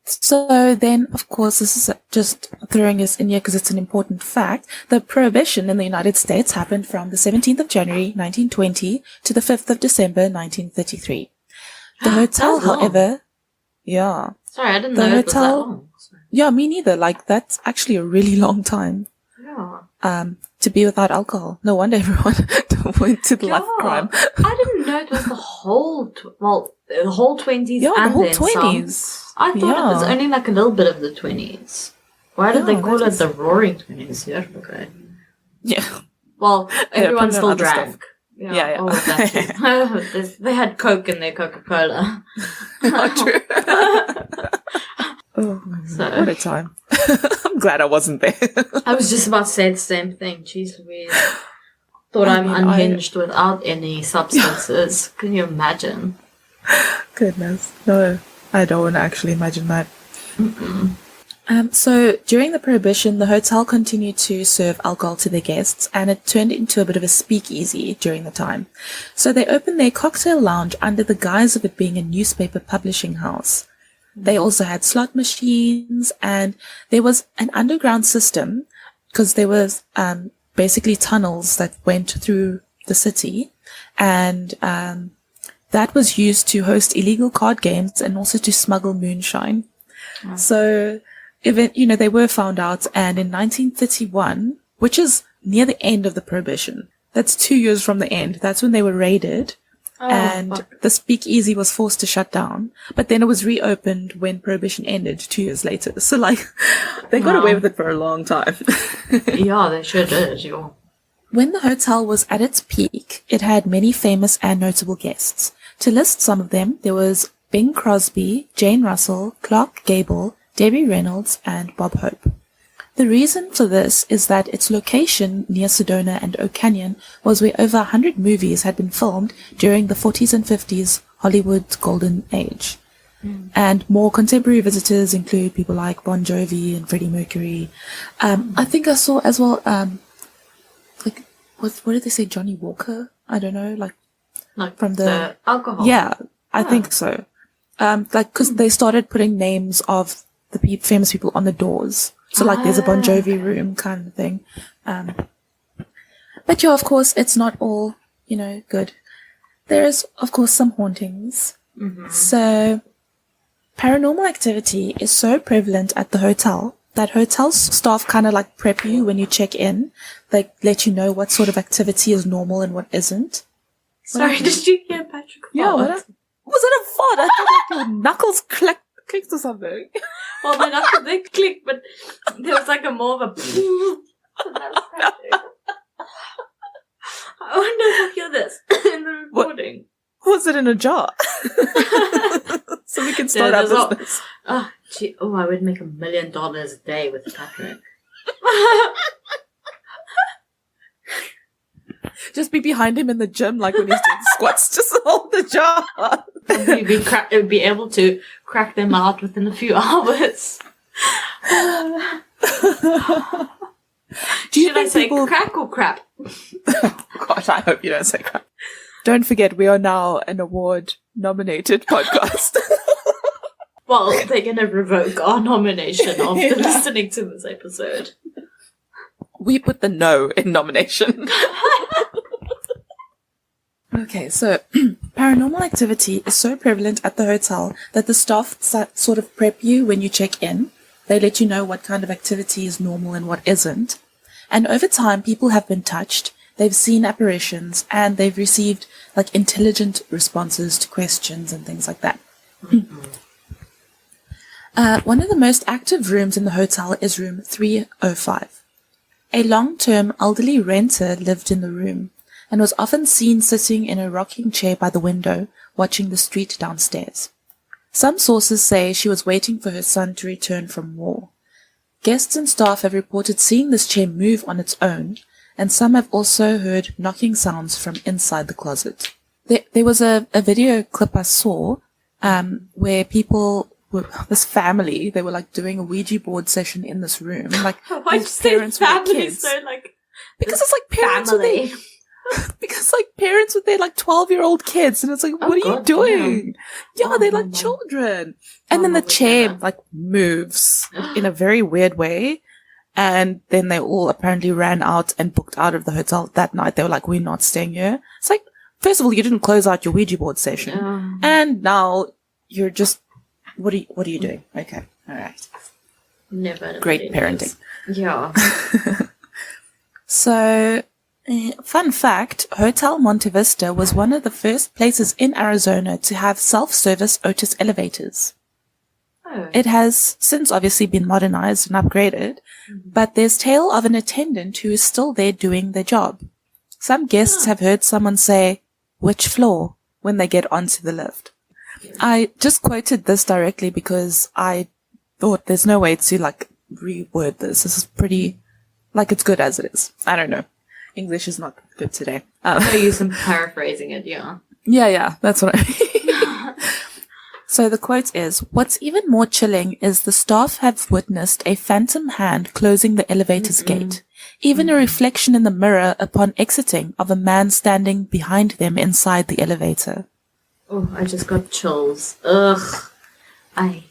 [SPEAKER 2] So then, of course, this is just throwing us in here because it's an important fact. The prohibition in the United States happened from the 17th of January, 1920 to the 5th of December, 1933. The hotel, however,
[SPEAKER 1] Sorry, I didn't know it was that long.
[SPEAKER 2] Yeah, me neither. That's actually a really long time.
[SPEAKER 1] Yeah.
[SPEAKER 2] To be without alcohol. No wonder everyone went to the life of crime.
[SPEAKER 1] I didn't know it was the whole 20s.
[SPEAKER 2] Yeah,
[SPEAKER 1] and
[SPEAKER 2] the whole
[SPEAKER 1] then
[SPEAKER 2] 20s.
[SPEAKER 1] Some. I thought it was only a little bit of the 20s. Why did they call it the Roaring 20s? Yeah, okay.
[SPEAKER 2] Yeah.
[SPEAKER 1] Well, everyone still drank.
[SPEAKER 2] Stuff. Yeah.
[SPEAKER 1] Oh, that's it. They had Coke in their Coca-Cola.
[SPEAKER 2] Not true. Oh, what a time. I'm glad I wasn't there.
[SPEAKER 1] I was just about to say the same thing. Jeez Louise. Thought I'm unhinged without any substances. Can you imagine?
[SPEAKER 2] Goodness. No, I don't want to actually imagine that. So during the Prohibition, the hotel continued to serve alcohol to their guests, and it turned into a bit of a speakeasy during the time. So they opened their cocktail lounge under the guise of it being a newspaper publishing house. They also had slot machines, and there was an underground system because there was basically tunnels that went through the city, and that was used to host illegal card games and also to smuggle moonshine. Oh. So, they were found out, and in 1931, which is near the end of the Prohibition, that's 2 years from the end, that's when they were raided, and the speakeasy was forced to shut down, but then it was reopened when Prohibition ended 2 years later. So, they got away with it for a long time.
[SPEAKER 1] Yeah, they sure did, yeah.
[SPEAKER 2] When the hotel was at its peak, it had many famous and notable guests. To list some of them, there was Bing Crosby, Jane Russell, Clark Gable, Debbie Reynolds, and Bob Hope. The reason for this is that its location near Sedona and Oak Canyon was where over 100 movies had been filmed during the 40s and 50s Hollywood's golden age. And more contemporary visitors include people like Bon Jovi and Freddie Mercury. I think I saw as well, what did they say, Johnny Walker? I don't know,
[SPEAKER 1] like from the alcohol.
[SPEAKER 2] Yeah, I think so. Because they started putting names of the famous people on the doors. So, there's a Bon Jovi room kind of thing. But yeah, of course, it's not all, good. There's, of course, some hauntings. Mm-hmm. So, paranormal activity is so prevalent at the hotel that hotel staff kind of prep you when you check in. They let you know what sort of activity is normal and what isn't.
[SPEAKER 1] Sorry, did you hear Patrick fart?
[SPEAKER 2] Yeah, was it a fart? I thought your knuckles clicked or something.
[SPEAKER 1] Well, my knuckles did click, but there was a more of a and that was Patrick. I wonder if you'll hear this in the recording.
[SPEAKER 2] Was it in a jar? So we can start our business.
[SPEAKER 1] I would make $1 million a day with Patrick.
[SPEAKER 2] Just be behind him in the gym, when he's doing squats, just hold the jar.
[SPEAKER 1] You'd be able to crack them out within a few hours. Should I say crack or crap?
[SPEAKER 2] Gosh, I hope you don't say crap. Don't forget, we are now an award-nominated podcast.
[SPEAKER 1] Well, they're going to revoke our nomination after listening to this episode.
[SPEAKER 2] We put the no in nomination. Okay, so paranormal activity is so prevalent at the hotel that the staff sort of prep you when you check in. They let you know what kind of activity is normal and what isn't. And over time, people have been touched, they've seen apparitions, and they've received intelligent responses to questions and things like that. Mm-hmm. One of the most active rooms in the hotel is room 305. A long-term elderly renter lived in the room and was often seen sitting in a rocking chair by the window, watching the street downstairs. Some sources say she was waiting for her son to return from war. Guests and staff have reported seeing this chair move on its own, and some have also heard knocking sounds from inside the closet. There was a video clip I saw where this family, they were doing a Ouija board session in this room.
[SPEAKER 1] Why do parents with their kids. So,
[SPEAKER 2] because it's parents
[SPEAKER 1] family.
[SPEAKER 2] With their, because parents with their 12-year-old kids, and it's what are you doing? Damn. Yeah, they're children. And then the chair moves in a very weird way. And then they all apparently ran out and booked out of the hotel that night. They were we're not staying here. It's first of all, you didn't close out your Ouija board session. And now you're just, what are you doing? Okay. All right.
[SPEAKER 1] Never.
[SPEAKER 2] Great parenting.
[SPEAKER 1] Yeah.
[SPEAKER 2] So, fun fact, Hotel Monte Vista was one of the first places in Arizona to have self-service Otis elevators.
[SPEAKER 1] Oh.
[SPEAKER 2] It has since obviously been modernized and upgraded, but there's tale of an attendant who is still there doing their job. Some guests have heard someone say, "Which floor?" when they get onto the lift. I just quoted this directly because I thought there's no way to reword this. This is pretty, it's good as it is. I don't know. English is not good today.
[SPEAKER 1] I use some paraphrasing it, yeah.
[SPEAKER 2] Yeah, that's what I mean. So the quote is, "What's even more chilling is the staff have witnessed a phantom hand closing the elevator's gate. Even a reflection in the mirror upon exiting of a man standing behind them inside the elevator."
[SPEAKER 1] Oh, I just got chills. Ugh. I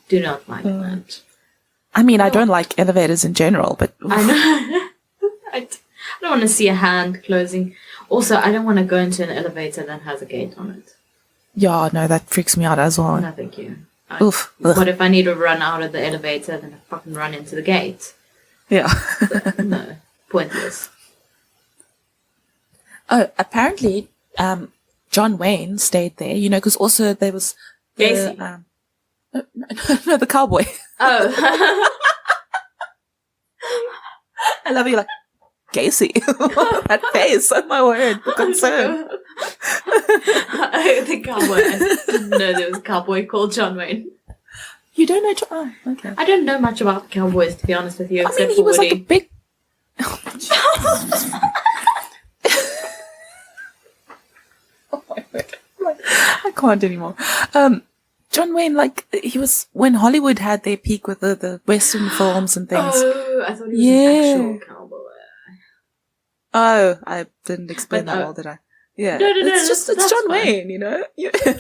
[SPEAKER 1] do not like that.
[SPEAKER 2] I mean, I don't like elevators in general, but...
[SPEAKER 1] I know. I don't want to see a hand closing. Also, I don't want to go into an elevator that has a gate on it.
[SPEAKER 2] Yeah, no, that freaks me out as well.
[SPEAKER 1] No, thank you.
[SPEAKER 2] Oof.
[SPEAKER 1] What if I need to run out of the elevator, then I fucking run into the gate?
[SPEAKER 2] Yeah.
[SPEAKER 1] No, pointless.
[SPEAKER 2] Oh, apparently, John Wayne stayed there, because also there was
[SPEAKER 1] Gacy.
[SPEAKER 2] No, the cowboy.
[SPEAKER 1] Oh.
[SPEAKER 2] I love you, like, Gacy. That face, oh my word, the concern.
[SPEAKER 1] The cowboy. I didn't know there was a cowboy called John Wayne.
[SPEAKER 2] You don't know John? Oh, okay.
[SPEAKER 1] I don't know much about cowboys, to be honest with you,
[SPEAKER 2] I mean, he was
[SPEAKER 1] Woody.
[SPEAKER 2] like a big... Oh my word. I can't anymore. John Wayne, like, he was when Hollywood had their peak with the Western films and things.
[SPEAKER 1] Oh, I thought he was an actual cowboy.
[SPEAKER 2] Oh, I didn't explain that well, did I? Yeah.
[SPEAKER 1] No,
[SPEAKER 2] it's John Wayne, Yeah. Yes.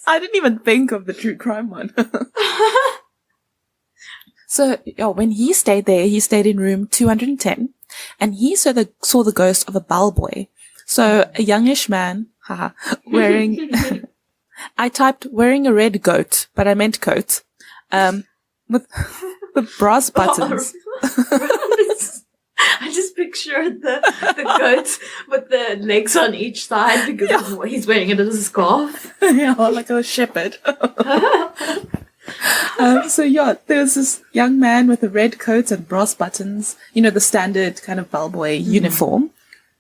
[SPEAKER 2] I didn't even think of the true crime one. So, when he stayed there, he stayed in room 210, and he saw the ghost of a bellboy. So, a youngish man, wearing, I typed wearing a red goat, but I meant coat, with brass buttons.
[SPEAKER 1] I just pictured the goat with the legs on each side because he's wearing it as a scarf.
[SPEAKER 2] Yeah, like a shepherd. There's this young man with a red coat and brass buttons, the standard kind of bellboy uniform.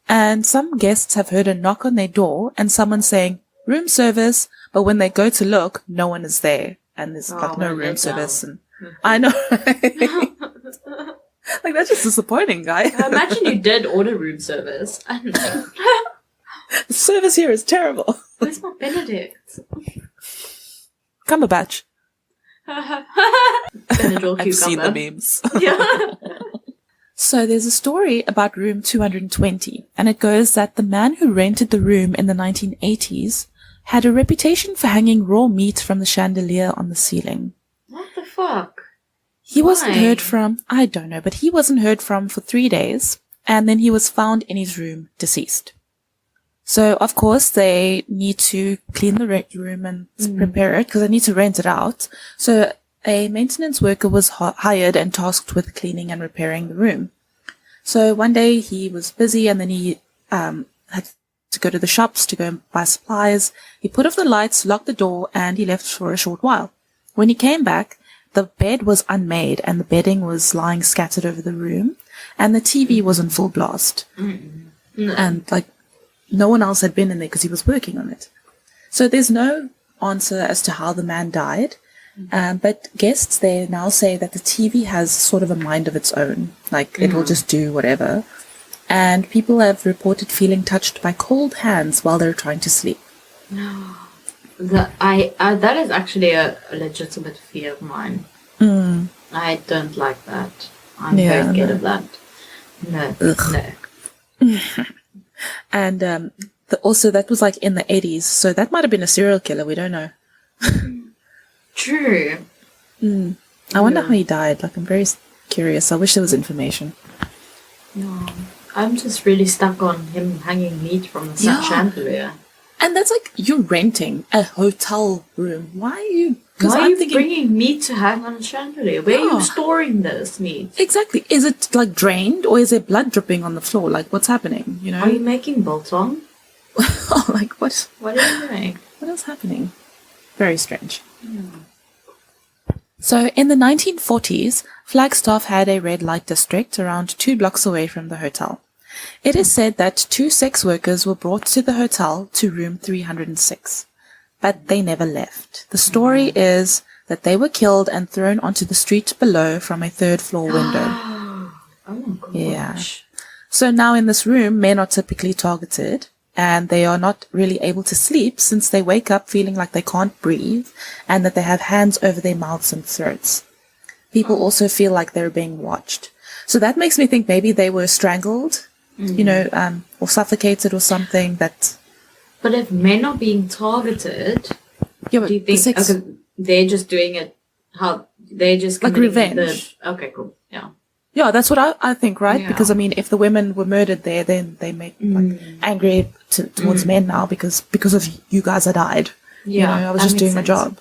[SPEAKER 2] And some guests have heard a knock on their door and someone saying, "Room service," but when they go to look, no one is there. And there's no room service. And I know. Like, that's just disappointing, guy.
[SPEAKER 1] Imagine you did order room service.
[SPEAKER 2] The service here is terrible.
[SPEAKER 1] Where's my Benedict?
[SPEAKER 2] Cumberbatch.
[SPEAKER 1] Benadryl
[SPEAKER 2] I've seen the memes.
[SPEAKER 1] Yeah.
[SPEAKER 2] So there's a story about room 220, and it goes that the man who rented the room in the 1980s had a reputation for hanging raw meat from the chandelier on the ceiling.
[SPEAKER 1] What the fuck?
[SPEAKER 2] He wasn't heard from, I don't know, but he wasn't heard from for 3 days, and then he was found in his room, deceased. So, of course, they need to clean the room and prepare it, because they need to rent it out. So, a maintenance worker was hired and tasked with cleaning and repairing the room. So, one day he was busy, and then he had to go to the shops to go and buy supplies. He put off the lights, locked the door, and he left for a short while. When he came back, the bed was unmade and the bedding was lying scattered over the room, and the TV was on full blast. And, no one else had been in there because he was working on it. So there's no answer as to how the man died, but guests there now say that the TV has sort of a mind of its own. It will just do whatever. And people have reported feeling touched by cold hands while they're trying to sleep.
[SPEAKER 1] No. That is actually a legitimate fear of mine. I don't like that. I'm very scared of that. No. No.
[SPEAKER 2] And also that was in the 80s, so that might have been a serial killer, we don't know.
[SPEAKER 1] True.
[SPEAKER 2] I wonder how he died. I'm very curious. I wish there was information.
[SPEAKER 1] No. I'm just really stuck on him hanging meat from the chandelier.
[SPEAKER 2] And that's you're renting a hotel room. Why are you...
[SPEAKER 1] Why are you bringing meat to hang on a chandelier? Where are you storing this meat?
[SPEAKER 2] Exactly. Is it drained, or is there blood dripping on the floor? What's happening?
[SPEAKER 1] Are you making biltong?
[SPEAKER 2] What?
[SPEAKER 1] What are you doing?
[SPEAKER 2] What is happening? Very strange. So, in the 1940s, Flagstaff had a red light district around 2 blocks away from the hotel. It is said that 2 sex workers were brought to the hotel to room 306, but they never left. The story is that they were killed and thrown onto the street below from a 3rd-floor window.
[SPEAKER 1] Oh my gosh.
[SPEAKER 2] Yeah. So now in this room, men are typically targeted, and they are not really able to sleep since they wake up feeling like they can't breathe and that they have hands over their mouths and throats. People also feel like they're being watched. So that makes me think maybe they were strangled, or suffocated or something.
[SPEAKER 1] But if men are being targeted,
[SPEAKER 2] do
[SPEAKER 1] you think they're just doing it how they're just
[SPEAKER 2] like revenge?
[SPEAKER 1] Okay, cool. Yeah.
[SPEAKER 2] Yeah, that's what I think, right?
[SPEAKER 1] Yeah.
[SPEAKER 2] Because, I mean, if the women were murdered there, then they make angry towards men now because of you guys that died.
[SPEAKER 1] Yeah,
[SPEAKER 2] I was just doing my job.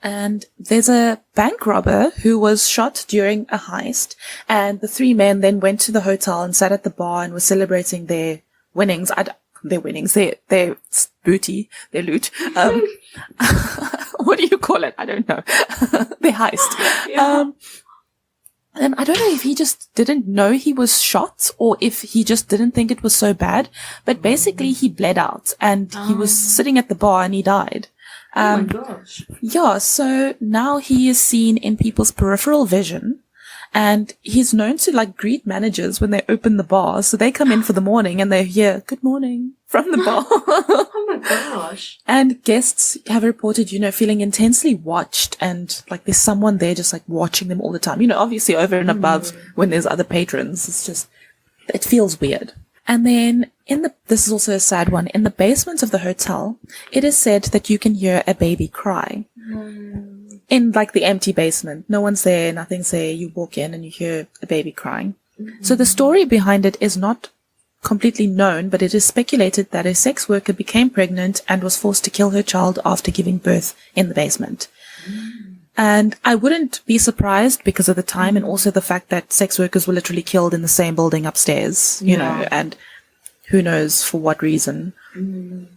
[SPEAKER 2] And there's a bank robber who was shot during a heist, and the three men then went to the hotel and sat at the bar and were celebrating their winnings. Their booty, their loot. What do you call it? I don't know. Their heist.
[SPEAKER 1] Yeah.
[SPEAKER 2] And I don't know if he just didn't know he was shot or if he just didn't think it was so bad. But basically he bled out and he was sitting at the bar and he died.
[SPEAKER 1] Oh my gosh.
[SPEAKER 2] Yeah, so now he is seen in people's peripheral vision. And he's known to like greet managers when they open the bar. So they come in for the morning and they hear, "Good morning," from the bar.
[SPEAKER 1] Oh my gosh.
[SPEAKER 2] And guests have reported, feeling intensely watched and like there's someone there just like watching them all the time. Obviously over and above when there's other patrons. It's just, it feels weird. And then this is also a sad one, in the basement of the hotel, it is said that you can hear a baby cry. In like the empty basement. No one's there, nothing's there. You walk in and you hear a baby crying. So the story behind it is not completely known, but it is speculated that a sex worker became pregnant and was forced to kill her child after giving birth in the basement. And I wouldn't be surprised because of the time and also the fact that sex workers were literally killed in the same building upstairs, you know, and who knows for what reason. And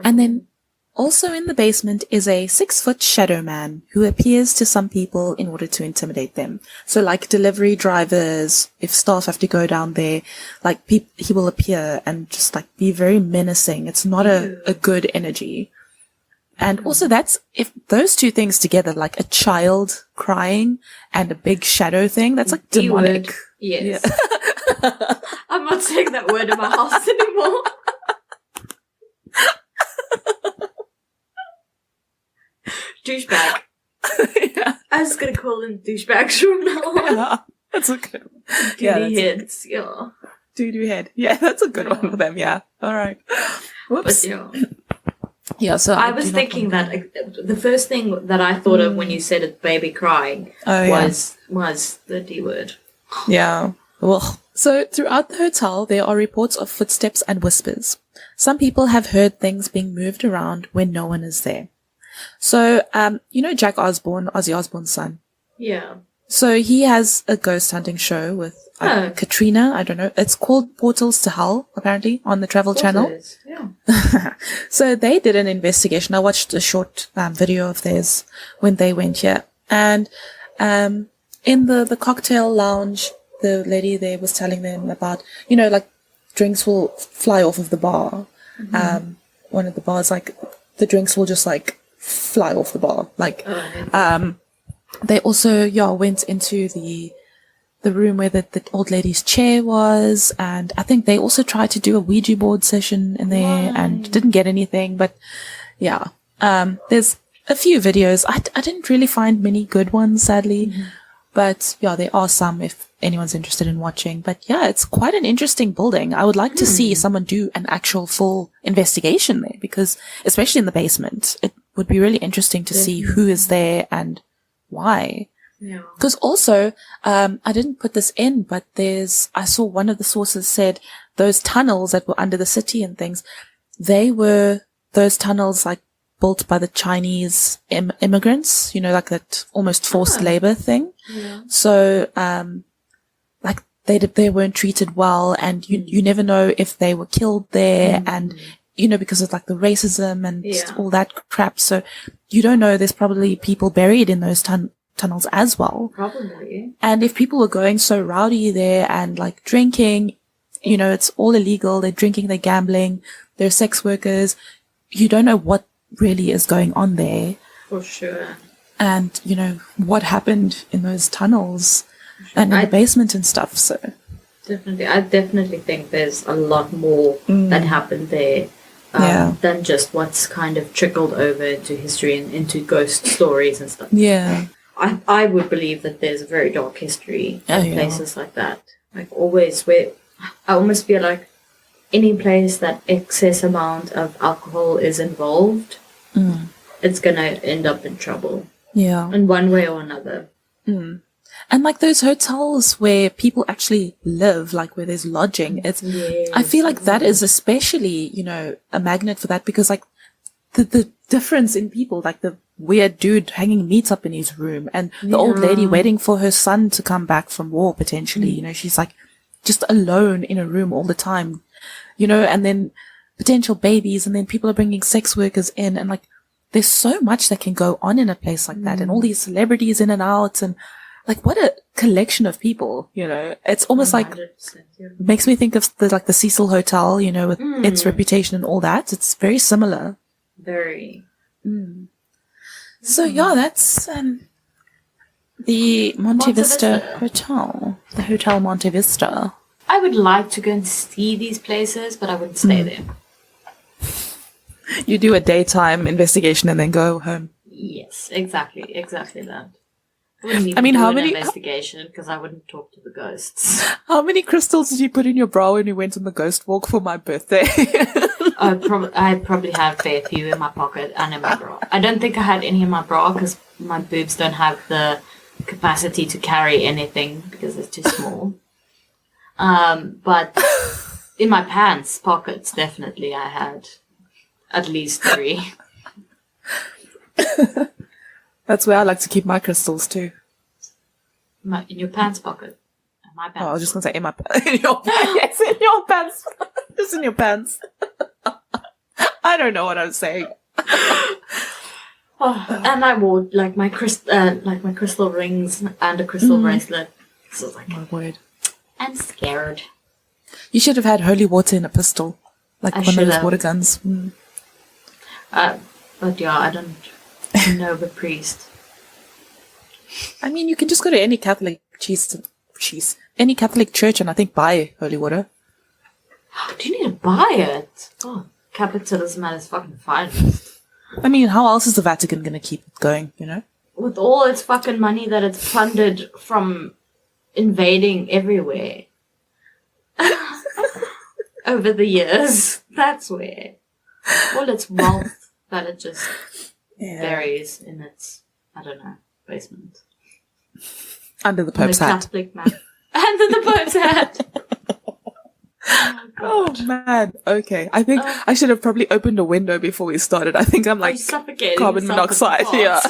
[SPEAKER 2] then also in the basement is a 6-foot shadow man who appears to some people in order to intimidate them. So like delivery drivers, if staff have to go down there, like he will appear and just like be very menacing. It's not a good energy. And also that's, if those two things together, like a child crying and a big shadow thing, that's like demonic.
[SPEAKER 1] D-word. Yes. Yeah. I'm not saying that word in my house anymore. Douchebag.
[SPEAKER 2] Yeah.
[SPEAKER 1] I'm just gonna call them douchebags from now on.
[SPEAKER 2] Yeah, that's a good one.
[SPEAKER 1] Duty heads, yeah.
[SPEAKER 2] Doo-doo head. Yeah, that's a good one for them, yeah. All right. Whoops.
[SPEAKER 1] But, yeah.
[SPEAKER 2] Yeah, so
[SPEAKER 1] I was thinking that the first thing that I thought of when you said it, baby crying, was the D word.
[SPEAKER 2] Yeah. Ugh. So throughout the hotel, there are reports of footsteps and whispers. Some people have heard things being moved around when no one is there. So, you know Jack Osborne, Ozzy Osbourne's son?
[SPEAKER 1] Yeah.
[SPEAKER 2] So he has a ghost hunting show with Katrina, I don't know. It's called Portals to Hell, apparently, on the Travel Channel.
[SPEAKER 1] Yeah.
[SPEAKER 2] So they did an investigation. I watched a short video of theirs when they went here. And in the cocktail lounge, the lady there was telling them about, you know, like drinks will fly off of the bar. One of the bars, like the drinks will just like fly off the bar. Like, they also, went into the room where the old lady's chair was, and I think they also tried to do a Ouija board session in there and didn't get anything, but yeah. There's a few videos. I didn't really find many good ones, sadly, but yeah, there are some if anyone's interested in watching. But yeah, it's quite an interesting building. I would like to see someone do an actual full investigation there, because especially in the basement, it would be really interesting to see who is there and why.
[SPEAKER 1] Yeah.
[SPEAKER 2] Because also, I didn't put this in, but I saw one of the sources said those tunnels that were under the city and things, those tunnels like built by the Chinese immigrants, you know, like that almost forced labor thing.
[SPEAKER 1] Yeah.
[SPEAKER 2] So, like they weren't treated well, and you never know if they were killed there, and you know, because of like the racism and all that crap. So you don't know, there's probably people buried in those tunnels as well.
[SPEAKER 1] Probably.
[SPEAKER 2] And if people were going so rowdy there and like drinking, you know, it's all illegal. They're drinking, they're gambling, they're sex workers. You don't know what really is going on there.
[SPEAKER 1] For sure.
[SPEAKER 2] And, you know, what happened in those tunnels and in the basement and stuff. So
[SPEAKER 1] Definitely. I definitely think there's a lot more that happened there than just what's kind of trickled over into history and into ghost stories and stuff.
[SPEAKER 2] Yeah.
[SPEAKER 1] I would believe that there's a very dark history in places like that. Like always, where I almost feel like any place that excess amount of alcohol is involved, it's gonna end up in trouble.
[SPEAKER 2] Yeah.
[SPEAKER 1] In one way or another.
[SPEAKER 2] And like those hotels where people actually live, like where there's lodging, I feel like that is especially, you know, a magnet for that, because like the difference in people, like the weird dude hanging meat up in his room and the old lady waiting for her son to come back from war potentially, you know, she's like just alone in a room all the time, you know, and then potential babies, and then people are bringing sex workers in, and like there's so much that can go on in a place like that, and all these celebrities in and out, and like what a collection of people, you know. It's almost like makes me think of the Cecil Hotel, you know, with its reputation and all that. It's very similar.
[SPEAKER 1] Very.
[SPEAKER 2] So yeah, that's the Monte Vista Hotel, the Hotel Monte Vista.
[SPEAKER 1] I would like to go and see these places, but I wouldn't stay there.
[SPEAKER 2] You do a daytime investigation and then go home.
[SPEAKER 1] Yes, exactly that. I wouldn't even do an investigation because I wouldn't talk to the ghosts.
[SPEAKER 2] How many crystals did you put in your bra when you went on the ghost walk for my birthday?
[SPEAKER 1] I probably had a fair few in my pocket and in my bra. I don't think I had any in my bra because my boobs don't have the capacity to carry anything because it's too small. But in my pants pockets, definitely I had at least 3.
[SPEAKER 2] That's where I like to keep my crystals too.
[SPEAKER 1] In your pants pocket. My pants.
[SPEAKER 2] Oh, I was just going to say in your pants. Yes, in your pants. Just in your pants. I don't know what I was saying.
[SPEAKER 1] And I wore like my crystal rings and a crystal bracelet. So I was like,
[SPEAKER 2] my word.
[SPEAKER 1] I'm scared.
[SPEAKER 2] You should have had holy water in a pistol. Like one of those water guns.
[SPEAKER 1] But yeah, I don't know the priest.
[SPEAKER 2] I mean, you can just go to any Catholic any Catholic church and I think buy holy water.
[SPEAKER 1] Do you need to buy it? Oh, capitalism at its fucking finest.
[SPEAKER 2] I mean, how else is the Vatican going to keep it going, you know?
[SPEAKER 1] With all its fucking money that it's plundered from invading everywhere. Over the years. That's where. All its wealth that it just buries in its, I don't know, basement.
[SPEAKER 2] Under the Pope's hat.
[SPEAKER 1] Catholic man. Under the Pope's hat.
[SPEAKER 2] Oh man. Okay. I think I should have probably opened a window before we started. I think I'm like
[SPEAKER 1] suffocating
[SPEAKER 2] carbon monoxide. Yeah.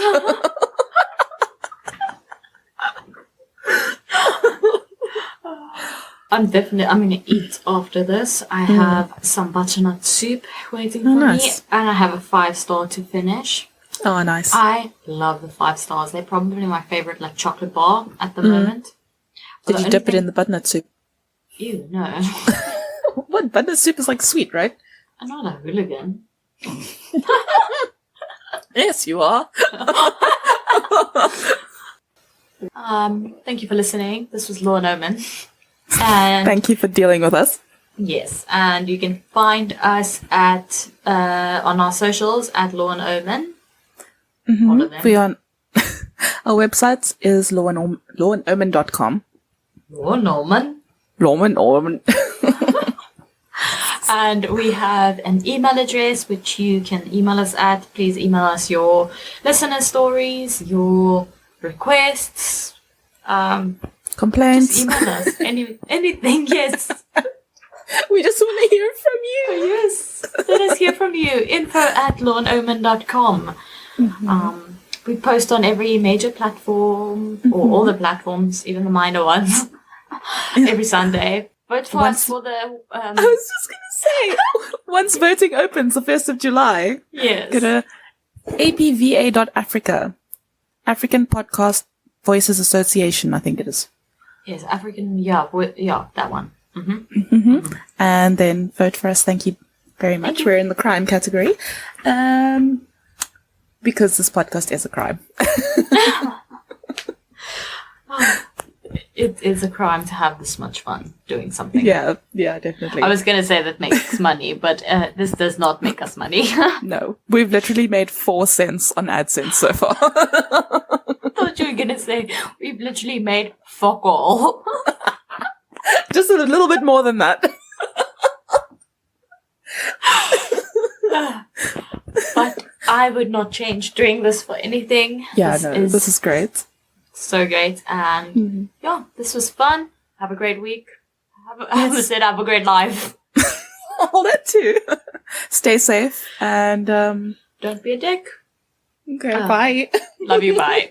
[SPEAKER 1] I'm going to eat after this. I have some butternut soup waiting for me, and I have a 5-star to finish.
[SPEAKER 2] Oh, nice.
[SPEAKER 1] I love the 5 stars. They're probably my favorite, like, chocolate bar at the moment.
[SPEAKER 2] Did you dip it in the butternut soup?
[SPEAKER 1] Ew, no.
[SPEAKER 2] What? Butternut soup is like sweet, right?
[SPEAKER 1] I'm not a hooligan.
[SPEAKER 2] Yes, you are.
[SPEAKER 1] Thank you for listening. This was Law and Omen. And
[SPEAKER 2] thank you for dealing with us.
[SPEAKER 1] Yes, and you can find us at on our socials at Law and Omen. All of them.
[SPEAKER 2] We on our website is lawandomen.com.
[SPEAKER 1] Law and Omen.
[SPEAKER 2] Law and Omen.
[SPEAKER 1] And we have an email address which you can email us at. Please email us your listener stories, your requests,
[SPEAKER 2] complaints.
[SPEAKER 1] Just email us anything. Yes.
[SPEAKER 2] We just want to hear from you.
[SPEAKER 1] Yes. Let us hear from you. info@lawandomen.com. We post on every major platform, or all the platforms, even the minor ones, every Sunday. Vote for us for the... I
[SPEAKER 2] was just going to say, once voting opens, the 1st of July,
[SPEAKER 1] yes.
[SPEAKER 2] Go to apva.africa, African Podcast Voices Association, I think it is.
[SPEAKER 1] Yes, African, that one.
[SPEAKER 2] And then vote for us. Thank you very much. We're in the crime category. Because this podcast is a crime.
[SPEAKER 1] it is a crime to have this much fun doing something.
[SPEAKER 2] Yeah, definitely.
[SPEAKER 1] I was going to say that makes us money, but this does not make us money.
[SPEAKER 2] No, we've literally made 4 cents on AdSense so far.
[SPEAKER 1] I thought you were going to say we've literally made fuck all.
[SPEAKER 2] Just a little bit more than that.
[SPEAKER 1] But I would not change doing this for anything.
[SPEAKER 2] Yeah, this is great.
[SPEAKER 1] So great. And yeah, this was fun. Have a great week. I almost said have a great life.
[SPEAKER 2] All that too. Stay safe and
[SPEAKER 1] don't be a dick.
[SPEAKER 2] Okay, bye.
[SPEAKER 1] Love you, bye.